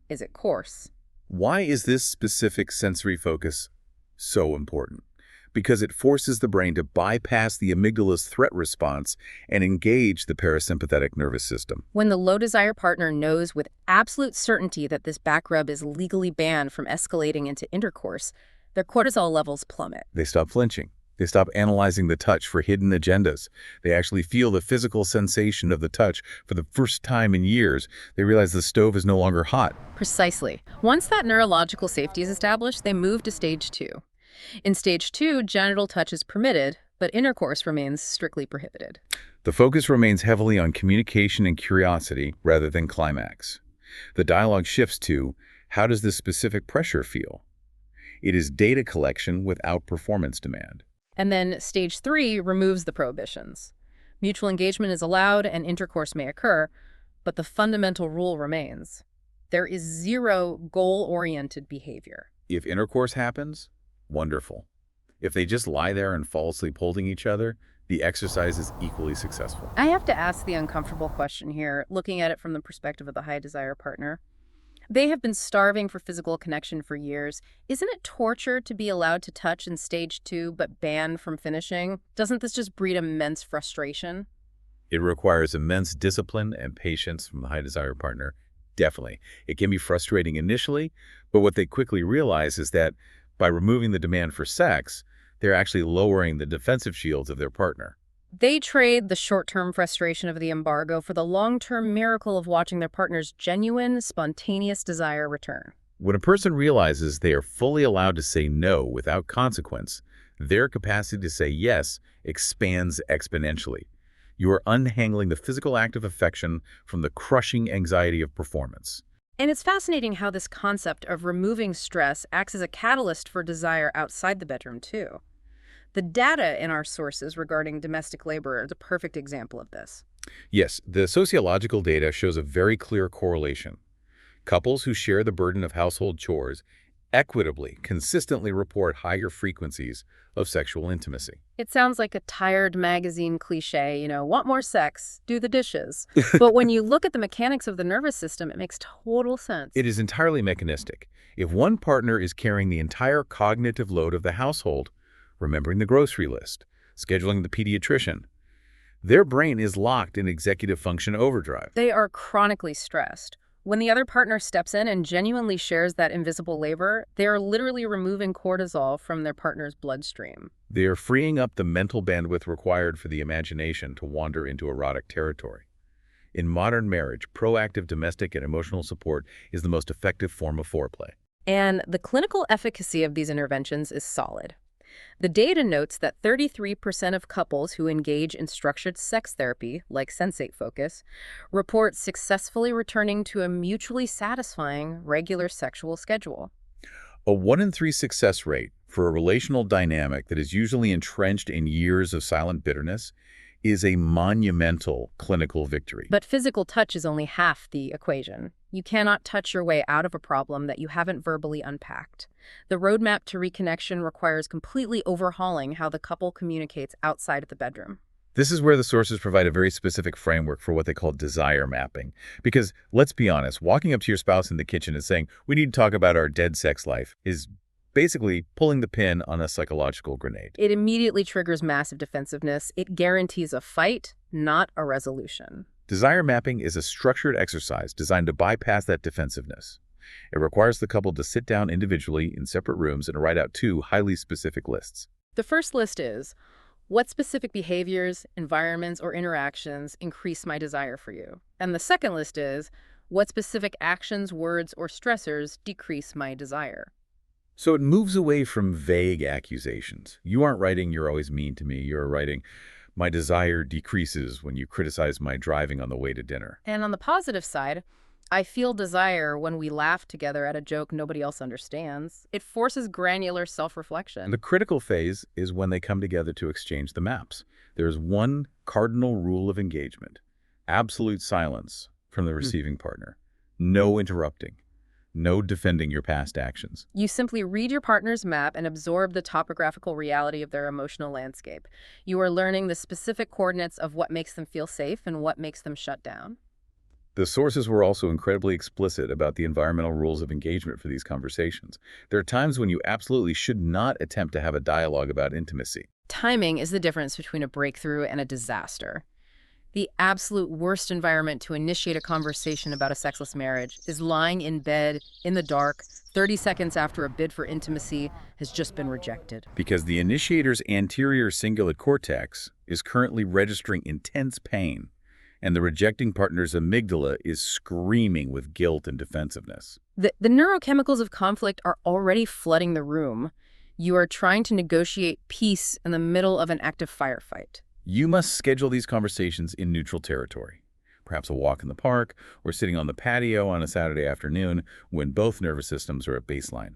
Is it coarse? Why is this specific sensory focus so important? Because it forces the brain to bypass the amygdala's threat response and engage the parasympathetic nervous system. When the low-desire partner knows with absolute certainty that this back rub is legally banned from escalating into intercourse, their cortisol levels plummet. They stop flinching. They stop analyzing the touch for hidden agendas. They actually feel the physical sensation of the touch for the first time in years. They realize the stove is no longer hot. Precisely. Once that neurological safety is established, they move to stage 2. In stage 2, genital touch is permitted, but intercourse remains strictly prohibited. The focus remains heavily on communication and curiosity rather than climax. The dialogue shifts to, how does this specific pressure feel? It is data collection without performance demand. And then stage 3 removes the prohibitions. Mutual engagement is allowed and intercourse may occur, but the fundamental rule remains. There is zero goal-oriented behavior. If intercourse happens, wonderful. If they just lie there and fall asleep holding each other, the exercise is equally successful. I have to ask the uncomfortable question here, looking at it from the perspective of the high desire partner. They have been starving for physical connection for years. Isn't it torture to be allowed to touch in stage 2 but banned from finishing? Doesn't this just breed immense frustration? It requires immense discipline and patience from the high desire partner. Definitely. It can be frustrating initially, but what they quickly realize is that by removing the demand for sex, they're actually lowering the defensive shields of their partner. They trade the short-term frustration of the embargo for the long-term miracle of watching their partner's genuine, spontaneous desire return. When a person realizes they are fully allowed to say no without consequence, their capacity to say yes expands exponentially. You are unhangling the physical act of affection from the crushing anxiety of performance. And it's fascinating how this concept of removing stress acts as a catalyst for desire outside the bedroom, too. The data in our sources regarding domestic labor is a perfect example of this. Yes, the sociological data shows a very clear correlation. Couples who share the burden of household chores equitably, consistently report higher frequencies of sexual intimacy. It sounds like a tired magazine cliche, want more sex, do the dishes. But when you look at the mechanics of the nervous system, it makes total sense. It is entirely mechanistic. If one partner is carrying the entire cognitive load of the household, remembering the grocery list, scheduling the pediatrician, their brain is locked in executive function overdrive. They are chronically stressed. When the other partner steps in and genuinely shares that invisible labor, they are literally removing cortisol from their partner's bloodstream. They are freeing up the mental bandwidth required for the imagination to wander into erotic territory. In modern marriage, proactive domestic and emotional support is the most effective form of foreplay. And the clinical efficacy of these interventions is solid. The data notes that 33% of couples who engage in structured sex therapy, like sensate focus, report successfully returning to a mutually satisfying, regular sexual schedule. A 1 in 3 success rate for a relational dynamic that is usually entrenched in years of silent bitterness is a monumental clinical victory. But physical touch is only half the equation. You cannot touch your way out of a problem that you haven't verbally unpacked. The roadmap to reconnection requires completely overhauling how the couple communicates outside of the bedroom. This is where the sources provide a very specific framework for what they call desire mapping. Because, let's be honest, walking up to your spouse in the kitchen and saying, "We need to talk about our dead sex life," is basically pulling the pin on a psychological grenade. It immediately triggers massive defensiveness. It guarantees a fight, not a resolution. Desire mapping is a structured exercise designed to bypass that defensiveness. It requires the couple to sit down individually in separate rooms and write out 2 highly specific lists. The first list is, what specific behaviors, environments, or interactions increase my desire for you? And the second list is, what specific actions, words, or stressors decrease my desire? So it moves away from vague accusations. You aren't writing, "You're always mean to me." You're writing, "My desire decreases when you criticize my driving on the way to dinner." And on the positive side, I feel desire when we laugh together at a joke nobody else understands. It forces granular And self-reflection. the critical phase is when they come together to exchange the maps. There's one cardinal rule of engagement: absolute silence from the receiving partner. No interrupting. No defending your past actions. You simply read your partner's map and absorb the topographical reality of their emotional landscape. You are learning the specific coordinates of what makes them feel safe and what makes them shut down. The sources were also incredibly explicit about the environmental rules of engagement for these conversations. There are times when you absolutely should not attempt to have a dialogue about intimacy. Timing is the difference between a breakthrough and a disaster. The absolute worst environment to initiate a conversation about a sexless marriage is lying in bed, in the dark, 30 seconds after a bid for intimacy has just been rejected. Because the initiator's anterior cingulate cortex is currently registering intense pain, and the rejecting partner's amygdala is screaming with guilt and defensiveness. The neurochemicals of conflict are already flooding the room. You are trying to negotiate peace in the middle of an active firefight. You must schedule these conversations in neutral territory, perhaps a walk in the park or sitting on the patio on a Saturday afternoon when both nervous systems are at baseline.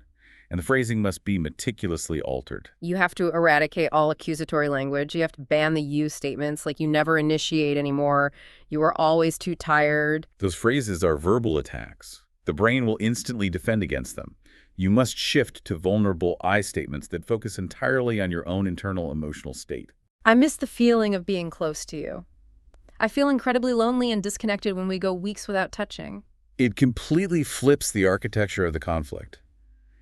And the phrasing must be meticulously altered. You have to eradicate all accusatory language. You have to ban the you statements, like "you never initiate anymore," "you are always too tired." Those phrases are verbal attacks. The brain will instantly defend against them. You must shift to vulnerable I statements that focus entirely on your own internal emotional state. I miss the feeling of being close to you. I feel incredibly lonely and disconnected when we go weeks without touching. It completely flips the architecture of the conflict.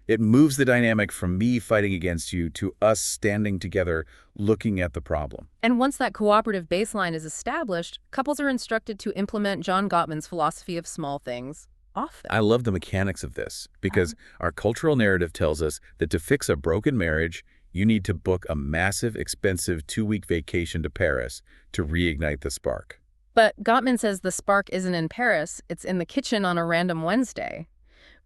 It moves the dynamic from me fighting against you to us standing together looking at the problem. And once that cooperative baseline is established, couples are instructed to implement John Gottman's philosophy of small things often. I love the mechanics of this because our cultural narrative tells us that to fix a broken marriage, you need to book a massive, expensive 2-week vacation to Paris to reignite the spark. But Gottman says the spark isn't in Paris, it's in the kitchen on a random Wednesday.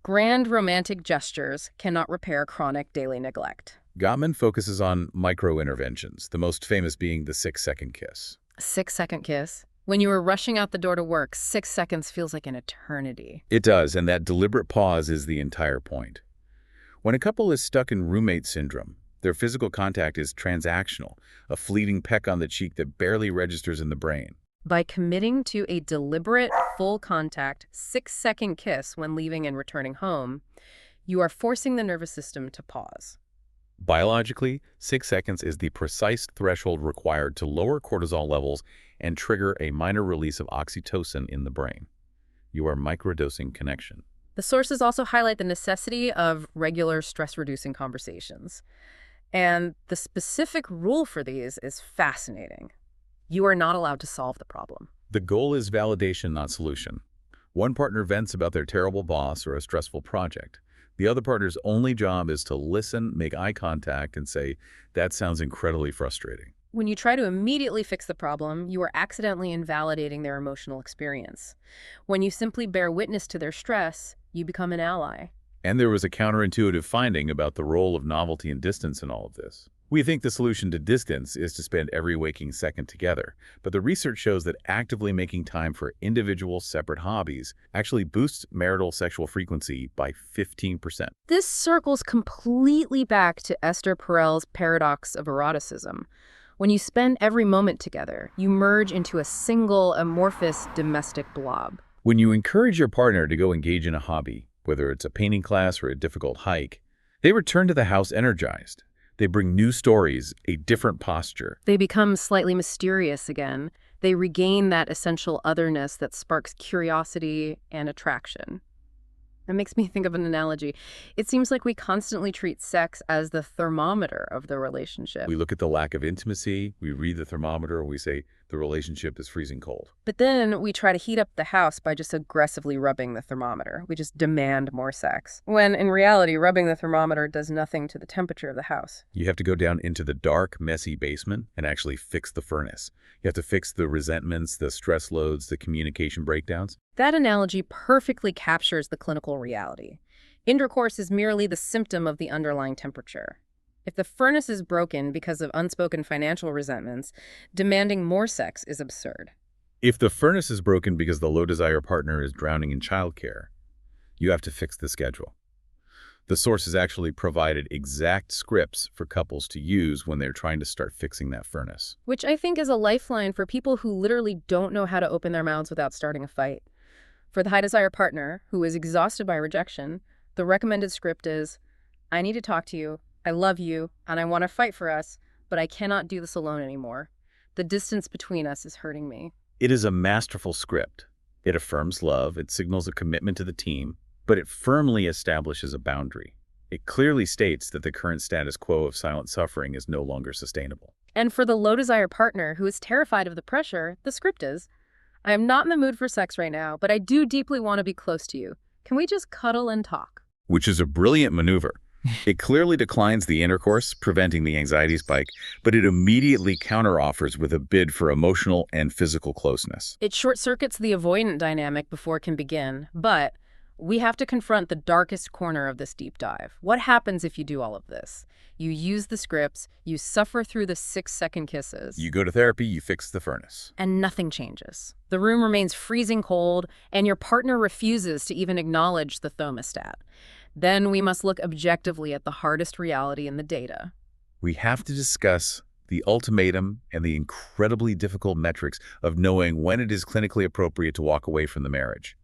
Grand romantic gestures cannot repair chronic daily neglect. Gottman focuses on micro-interventions, the most famous being the 6-second kiss. 6-second kiss. When you are rushing out the door to work, 6 seconds feels like an eternity. It does, and that deliberate pause is the entire point. When a couple is stuck in roommate syndrome, their physical contact is transactional, a fleeting peck on the cheek that barely registers in the brain. By committing to a deliberate, full-contact, 6-second kiss when leaving and returning home, you are forcing the nervous system to pause. Biologically, 6 seconds is the precise threshold required to lower cortisol levels and trigger a minor release of oxytocin in the brain. You are microdosing connection. The sources also highlight the necessity of regular stress-reducing conversations. And the specific rule for these is fascinating. You are not allowed to solve the problem. The goal is validation, not solution. One partner vents about their terrible boss or a stressful project. The other partner's only job is to listen, make eye contact, and say, "That sounds incredibly frustrating." When you try to immediately fix the problem, you are accidentally invalidating their emotional experience. When you simply bear witness to their stress, you become an ally. And there was a counterintuitive finding about the role of novelty and distance in all of this. We think the solution to distance is to spend every waking second together, but the research shows that actively making time for individual separate hobbies actually boosts marital sexual frequency by 15%. This circles completely back to Esther Perel's paradox of eroticism. When you spend every moment together, you merge into a single amorphous domestic blob. When you encourage your partner to go engage in a hobby, whether it's a painting class or a difficult hike, they return to the house energized. They bring new stories, a different posture. They become slightly mysterious again. They regain that essential otherness that sparks curiosity and attraction. It makes me think of an analogy. It seems like we constantly treat sex as the thermometer of the relationship. We look at the lack of intimacy, we read the thermometer, we say the relationship is freezing cold. But then we try to heat up the house by just aggressively rubbing the thermometer. We just demand more sex. When in reality, rubbing the thermometer does nothing to the temperature of the house. You have to go down into the dark, messy basement and actually fix the furnace. You have to fix the resentments, the stress loads, the communication breakdowns. That analogy perfectly captures the clinical reality. Intercourse is merely the symptom of the underlying temperature. If the furnace is broken because of unspoken financial resentments, demanding more sex is absurd. If the furnace is broken because the low-desire partner is drowning in childcare, you have to fix the schedule. The sources actually provided exact scripts for couples to use when they're trying to start fixing that furnace. Which I think is a lifeline for people who literally don't know how to open their mouths without starting a fight. For the high-desire partner, who is exhausted by rejection, the recommended script is, "I need to talk to you, I love you, and I want to fight for us, but I cannot do this alone anymore. The distance between us is hurting me." It is a masterful script. It affirms love, it signals a commitment to the team, but it firmly establishes a boundary. It clearly states that the current status quo of silent suffering is no longer sustainable. And for the low-desire partner who is terrified of the pressure, the script is, "I am not in the mood for sex right now, but I do deeply want to be close to you. Can we just cuddle and talk?" Which is a brilliant maneuver. It clearly declines the intercourse, preventing the anxiety spike, but it immediately counteroffers with a bid for emotional and physical closeness. It short-circuits the avoidant dynamic before it can begin, but we have to confront the darkest corner of this deep dive. What happens if you do all of this? You use the scripts, you suffer through the 6-second kisses. You go to therapy, you fix the furnace. And nothing changes. The room remains freezing cold, and your partner refuses to even acknowledge the thermostat. Then we must look objectively at the hardest reality in the data. We have to discuss the ultimatum and the incredibly difficult metrics of knowing when it is clinically appropriate to walk away from the marriage.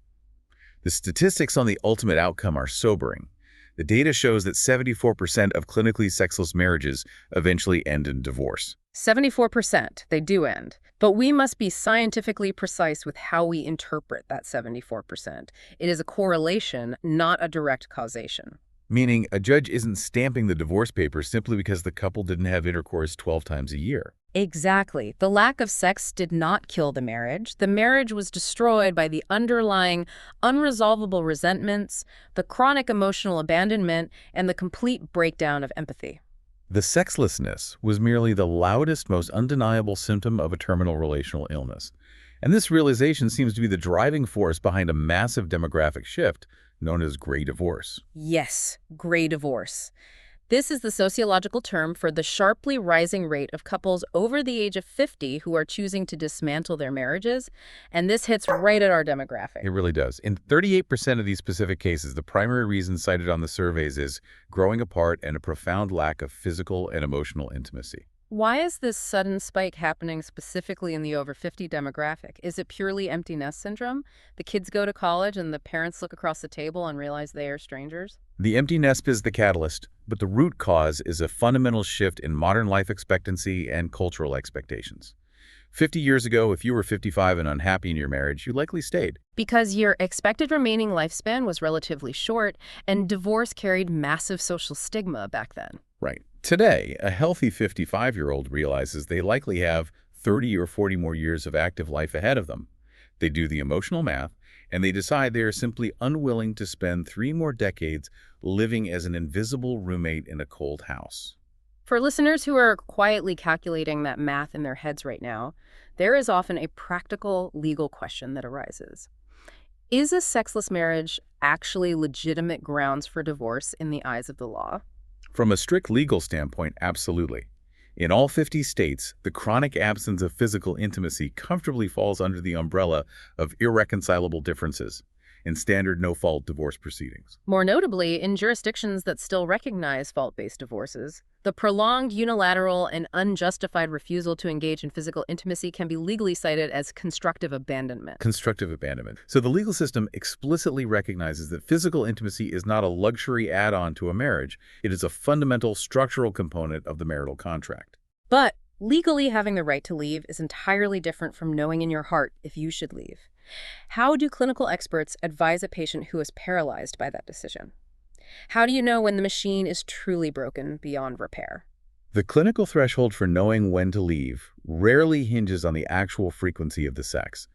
The statistics on the ultimate outcome are sobering. The data shows that 74% of clinically sexless marriages eventually end in divorce. 74%, they do end. But we must be scientifically precise with how we interpret that 74%. It is a correlation, not a direct causation. Meaning a judge isn't stamping the divorce papers simply because the couple didn't have intercourse 12 times a year. Exactly. The lack of sex did not kill the marriage. The marriage was destroyed by the underlying unresolvable resentments, the chronic emotional abandonment, and the complete breakdown of empathy. The sexlessness was merely the loudest, most undeniable symptom of a terminal relational illness. And this realization seems to be the driving force behind a massive demographic shift known as gray divorce. Yes, gray divorce. This is the sociological term for the sharply rising rate of couples over the age of 50 who are choosing to dismantle their marriages, and this hits right at our demographic. It really does. In 38% of these specific cases, the primary reason cited on the surveys is growing apart and a profound lack of physical and emotional intimacy. Why is this sudden spike happening specifically in the over 50 demographic? Is it purely empty nest syndrome? The kids go to college and the parents look across the table and realize they are strangers? The empty nest is the catalyst, but the root cause is a fundamental shift in modern life expectancy and cultural expectations. 50 years ago, if you were 55 and unhappy in your marriage, you likely stayed. Because your expected remaining lifespan was relatively short, and divorce carried massive social stigma back then. Right. Today, a healthy 55-year-old realizes they likely have 30 or 40 more years of active life ahead of them. They do the emotional math, and they decide they are simply unwilling to spend 3 more decades living as an invisible roommate in a cold house. For listeners who are quietly calculating that math in their heads right now, there is often a practical legal question that arises. Is a sexless marriage actually legitimate grounds for divorce in the eyes of the law? From a strict legal standpoint, absolutely. In all 50 states, the chronic absence of physical intimacy comfortably falls under the umbrella of irreconcilable differences in standard no-fault divorce proceedings. More notably, in jurisdictions that still recognize fault-based divorces, the prolonged, unilateral, and unjustified refusal to engage in physical intimacy can be legally cited as constructive abandonment. Constructive abandonment. So the legal system explicitly recognizes that physical intimacy is not a luxury add-on to a marriage. It is a fundamental structural component of the marital contract. But legally having the right to leave is entirely different from knowing in your heart if you should leave. How do clinical experts advise a patient who is paralyzed by that decision? How do you know when the machine is truly broken beyond repair? The clinical threshold for knowing when to leave rarely hinges on the actual frequency of the sex.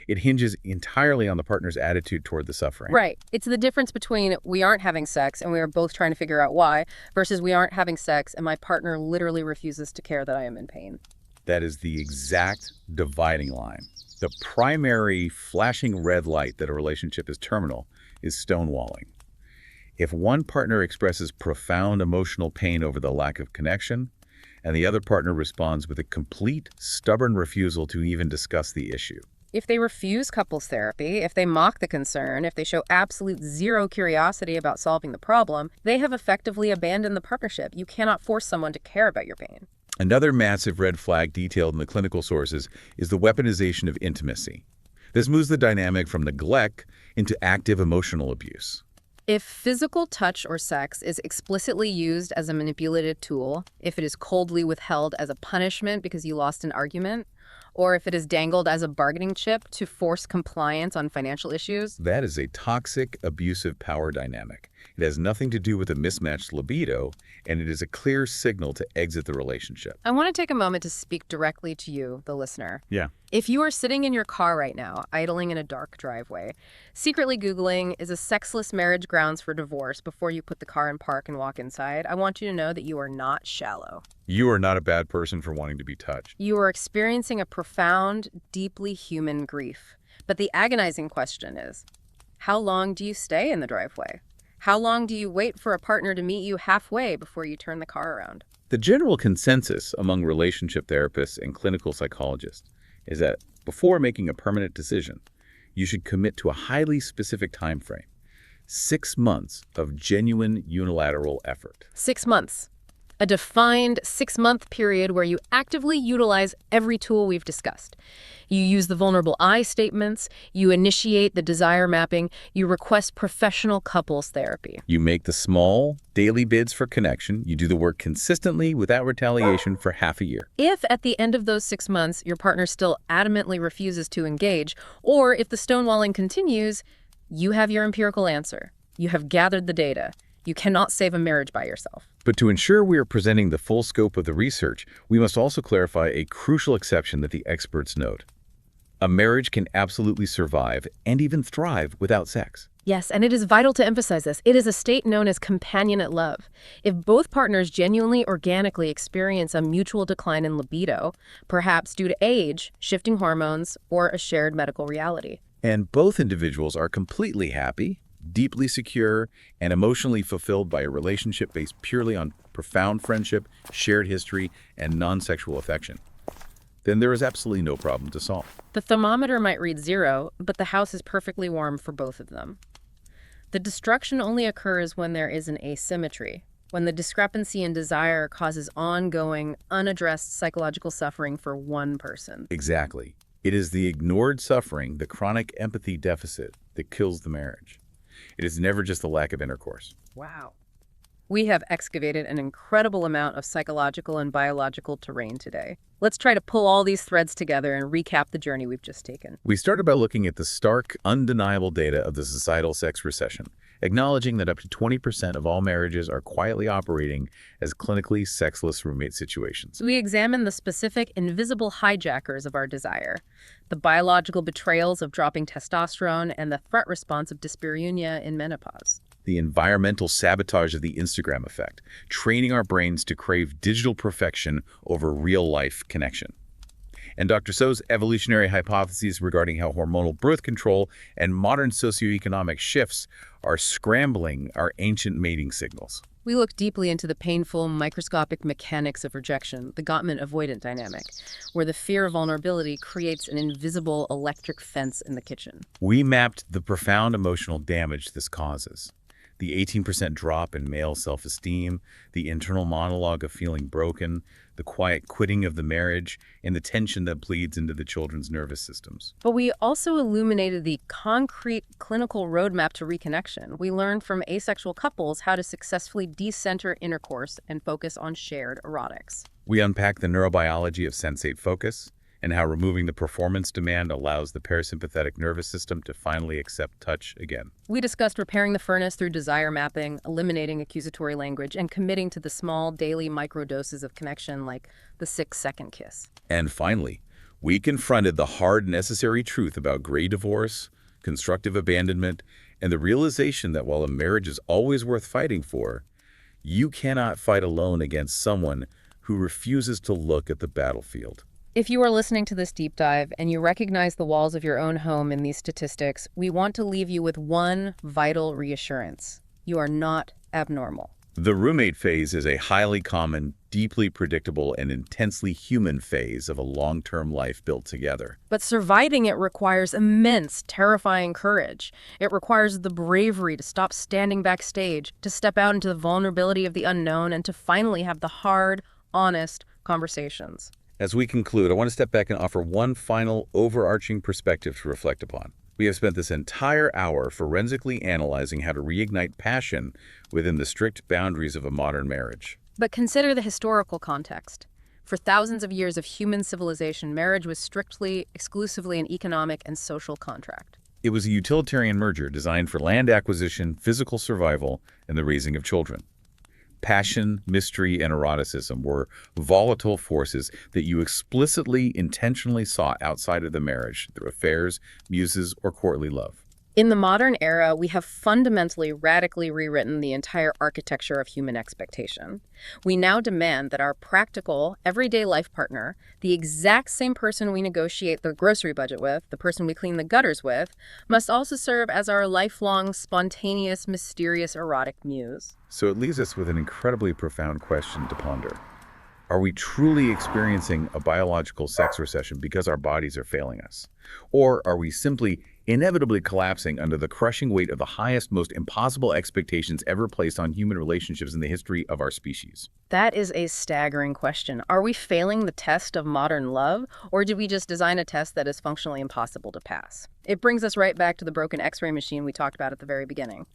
It hinges entirely on the partner's attitude toward the suffering. Right. It's the difference between we aren't having sex and we are both trying to figure out why versus we aren't having sex and my partner literally refuses to care that I am in pain. That is the exact dividing line. The primary flashing red light that a relationship is terminal is stonewalling. If one partner expresses profound emotional pain over the lack of connection, and the other partner responds with a complete, stubborn refusal to even discuss the issue. If they refuse couples therapy, if they mock the concern, if they show absolute zero curiosity about solving the problem, they have effectively abandoned the partnership. You cannot force someone to care about your pain. Another massive red flag detailed in the clinical sources is the weaponization of intimacy. This moves the dynamic from neglect into active emotional abuse. If physical touch or sex is explicitly used as a manipulative tool, if it is coldly withheld as a punishment because you lost an argument, or if it is dangled as a bargaining chip to force compliance on financial issues, that is a toxic, abusive power dynamic. It has nothing to do with a mismatched libido, and it is a clear signal to exit the relationship. I want to take a moment to speak directly to you, the listener. Yeah. If you are sitting in your car right now, idling in a dark driveway, secretly Googling, is a sexless marriage grounds for divorce before you put the car in park and walk inside, I want you to know that you are not shallow. You are not a bad person for wanting to be touched. You are experiencing a profound, deeply human grief. But the agonizing question is, how long do you stay in the driveway? How long do you wait for a partner to meet you halfway before you turn the car around? The general consensus among relationship therapists and clinical psychologists is that before making a permanent decision, you should commit to a highly specific time frame. 6 months of genuine unilateral effort. 6 months. A defined 6-month period where you actively utilize every tool we've discussed. You use the vulnerable I statements, you initiate the desire mapping, you request professional couples therapy. You make the small, daily bids for connection. You do the work consistently without retaliation for half a year. If at the end of those 6 months your partner still adamantly refuses to engage, or if the stonewalling continues, you have your empirical answer. You have gathered the data. You cannot save a marriage by yourself. But to ensure we are presenting the full scope of the research, we must also clarify a crucial exception that the experts note. A marriage can absolutely survive and even thrive without sex. Yes, and it is vital to emphasize this. It is a state known as companionate love. If both partners genuinely, organically experience a mutual decline in libido, perhaps due to age, shifting hormones, or a shared medical reality. And both individuals are completely happy, deeply secure, and emotionally fulfilled by a relationship based purely on profound friendship, shared history, and non-sexual affection, then there is absolutely no problem to solve. The thermometer might read 0, but the house is perfectly warm for both of them. The destruction only occurs when there is an asymmetry, when the discrepancy in desire causes ongoing, unaddressed psychological suffering for one person. Exactly. It is the ignored suffering, the chronic empathy deficit, that kills the marriage. It is never just the lack of intercourse. Wow. We have excavated an incredible amount of psychological and biological terrain today. Let's try to pull all these threads together and recap the journey we've just taken. We started by looking at the stark, undeniable data of the societal sex recession, acknowledging that up to 20% of all marriages are quietly operating as clinically sexless roommate situations. We examined the specific invisible hijackers of our desire, the biological betrayals of dropping testosterone, and the threat response of dyspareunia in menopause. The environmental sabotage of the Instagram effect, training our brains to crave digital perfection over real-life connection. And Dr. So's evolutionary hypotheses regarding how hormonal birth control and modern socioeconomic shifts are scrambling our ancient mating signals. We look deeply into the painful, microscopic mechanics of rejection, the Gottman-avoidant dynamic, where the fear of vulnerability creates an invisible electric fence in the kitchen. We mapped the profound emotional damage this causes. The 18% drop in male self-esteem, the internal monologue of feeling broken, the quiet quitting of the marriage, and the tension that bleeds into the children's nervous systems. But we also illuminated the concrete clinical roadmap to reconnection. We learned from asexual couples how to successfully decenter intercourse and focus on shared erotics. We unpacked the neurobiology of sensate focus, and how removing the performance demand allows the parasympathetic nervous system to finally accept touch again. We discussed repairing the furnace through desire mapping, eliminating accusatory language, and committing to the small daily microdoses of connection like the 6-second kiss. And finally, we confronted the hard, necessary truth about gray divorce, constructive abandonment, and the realization that while a marriage is always worth fighting for, you cannot fight alone against someone who refuses to look at the battlefield. If you are listening to this deep dive and you recognize the walls of your own home in these statistics, we want to leave you with one vital reassurance. You are not abnormal. The roommate phase is a highly common, deeply predictable, and intensely human phase of a long-term life built together. But surviving it requires immense, terrifying courage. It requires the bravery to stop standing backstage, to step out into the vulnerability of the unknown, and to finally have the hard, honest conversations. As we conclude, I want to step back and offer one final overarching perspective to reflect upon. We have spent this entire hour forensically analyzing how to reignite passion within the strict boundaries of a modern marriage. But consider the historical context. For thousands of years of human civilization, marriage was strictly, exclusively an economic and social contract. It was a utilitarian merger designed for land acquisition, physical survival, and the raising of children. Passion, mystery, and eroticism were volatile forces that you explicitly, intentionally sought outside of the marriage through affairs, muses, or courtly love. In the modern era, we have fundamentally, radically rewritten the entire architecture of human expectation. We now demand that our practical, everyday life partner, the exact same person we negotiate the grocery budget with, the person we clean the gutters with, must also serve as our lifelong, spontaneous, mysterious, erotic muse. So it leaves us with an incredibly profound question to ponder. Are we truly experiencing a biological sex recession because our bodies are failing us? Or are we simply inevitably collapsing under the crushing weight of the highest, most impossible expectations ever placed on human relationships in the history of our species. That is a staggering question. Are we failing the test of modern love, or did we just design a test that is functionally impossible to pass? It brings us right back to the broken X-ray machine we talked about at the very beginning.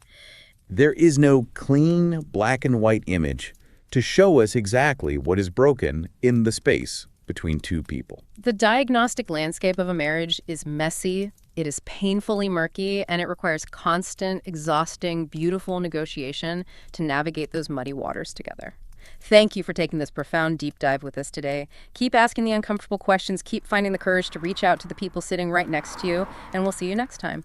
There is no clean black and white image to show us exactly what is broken in the space between two people. The diagnostic landscape of a marriage is messy, it is painfully murky, and it requires constant, exhausting, beautiful negotiation to navigate those muddy waters together. Thank you for taking this profound deep dive with us today. Keep asking the uncomfortable questions, keep finding the courage to reach out to the people sitting right next to you, and we'll see you next time.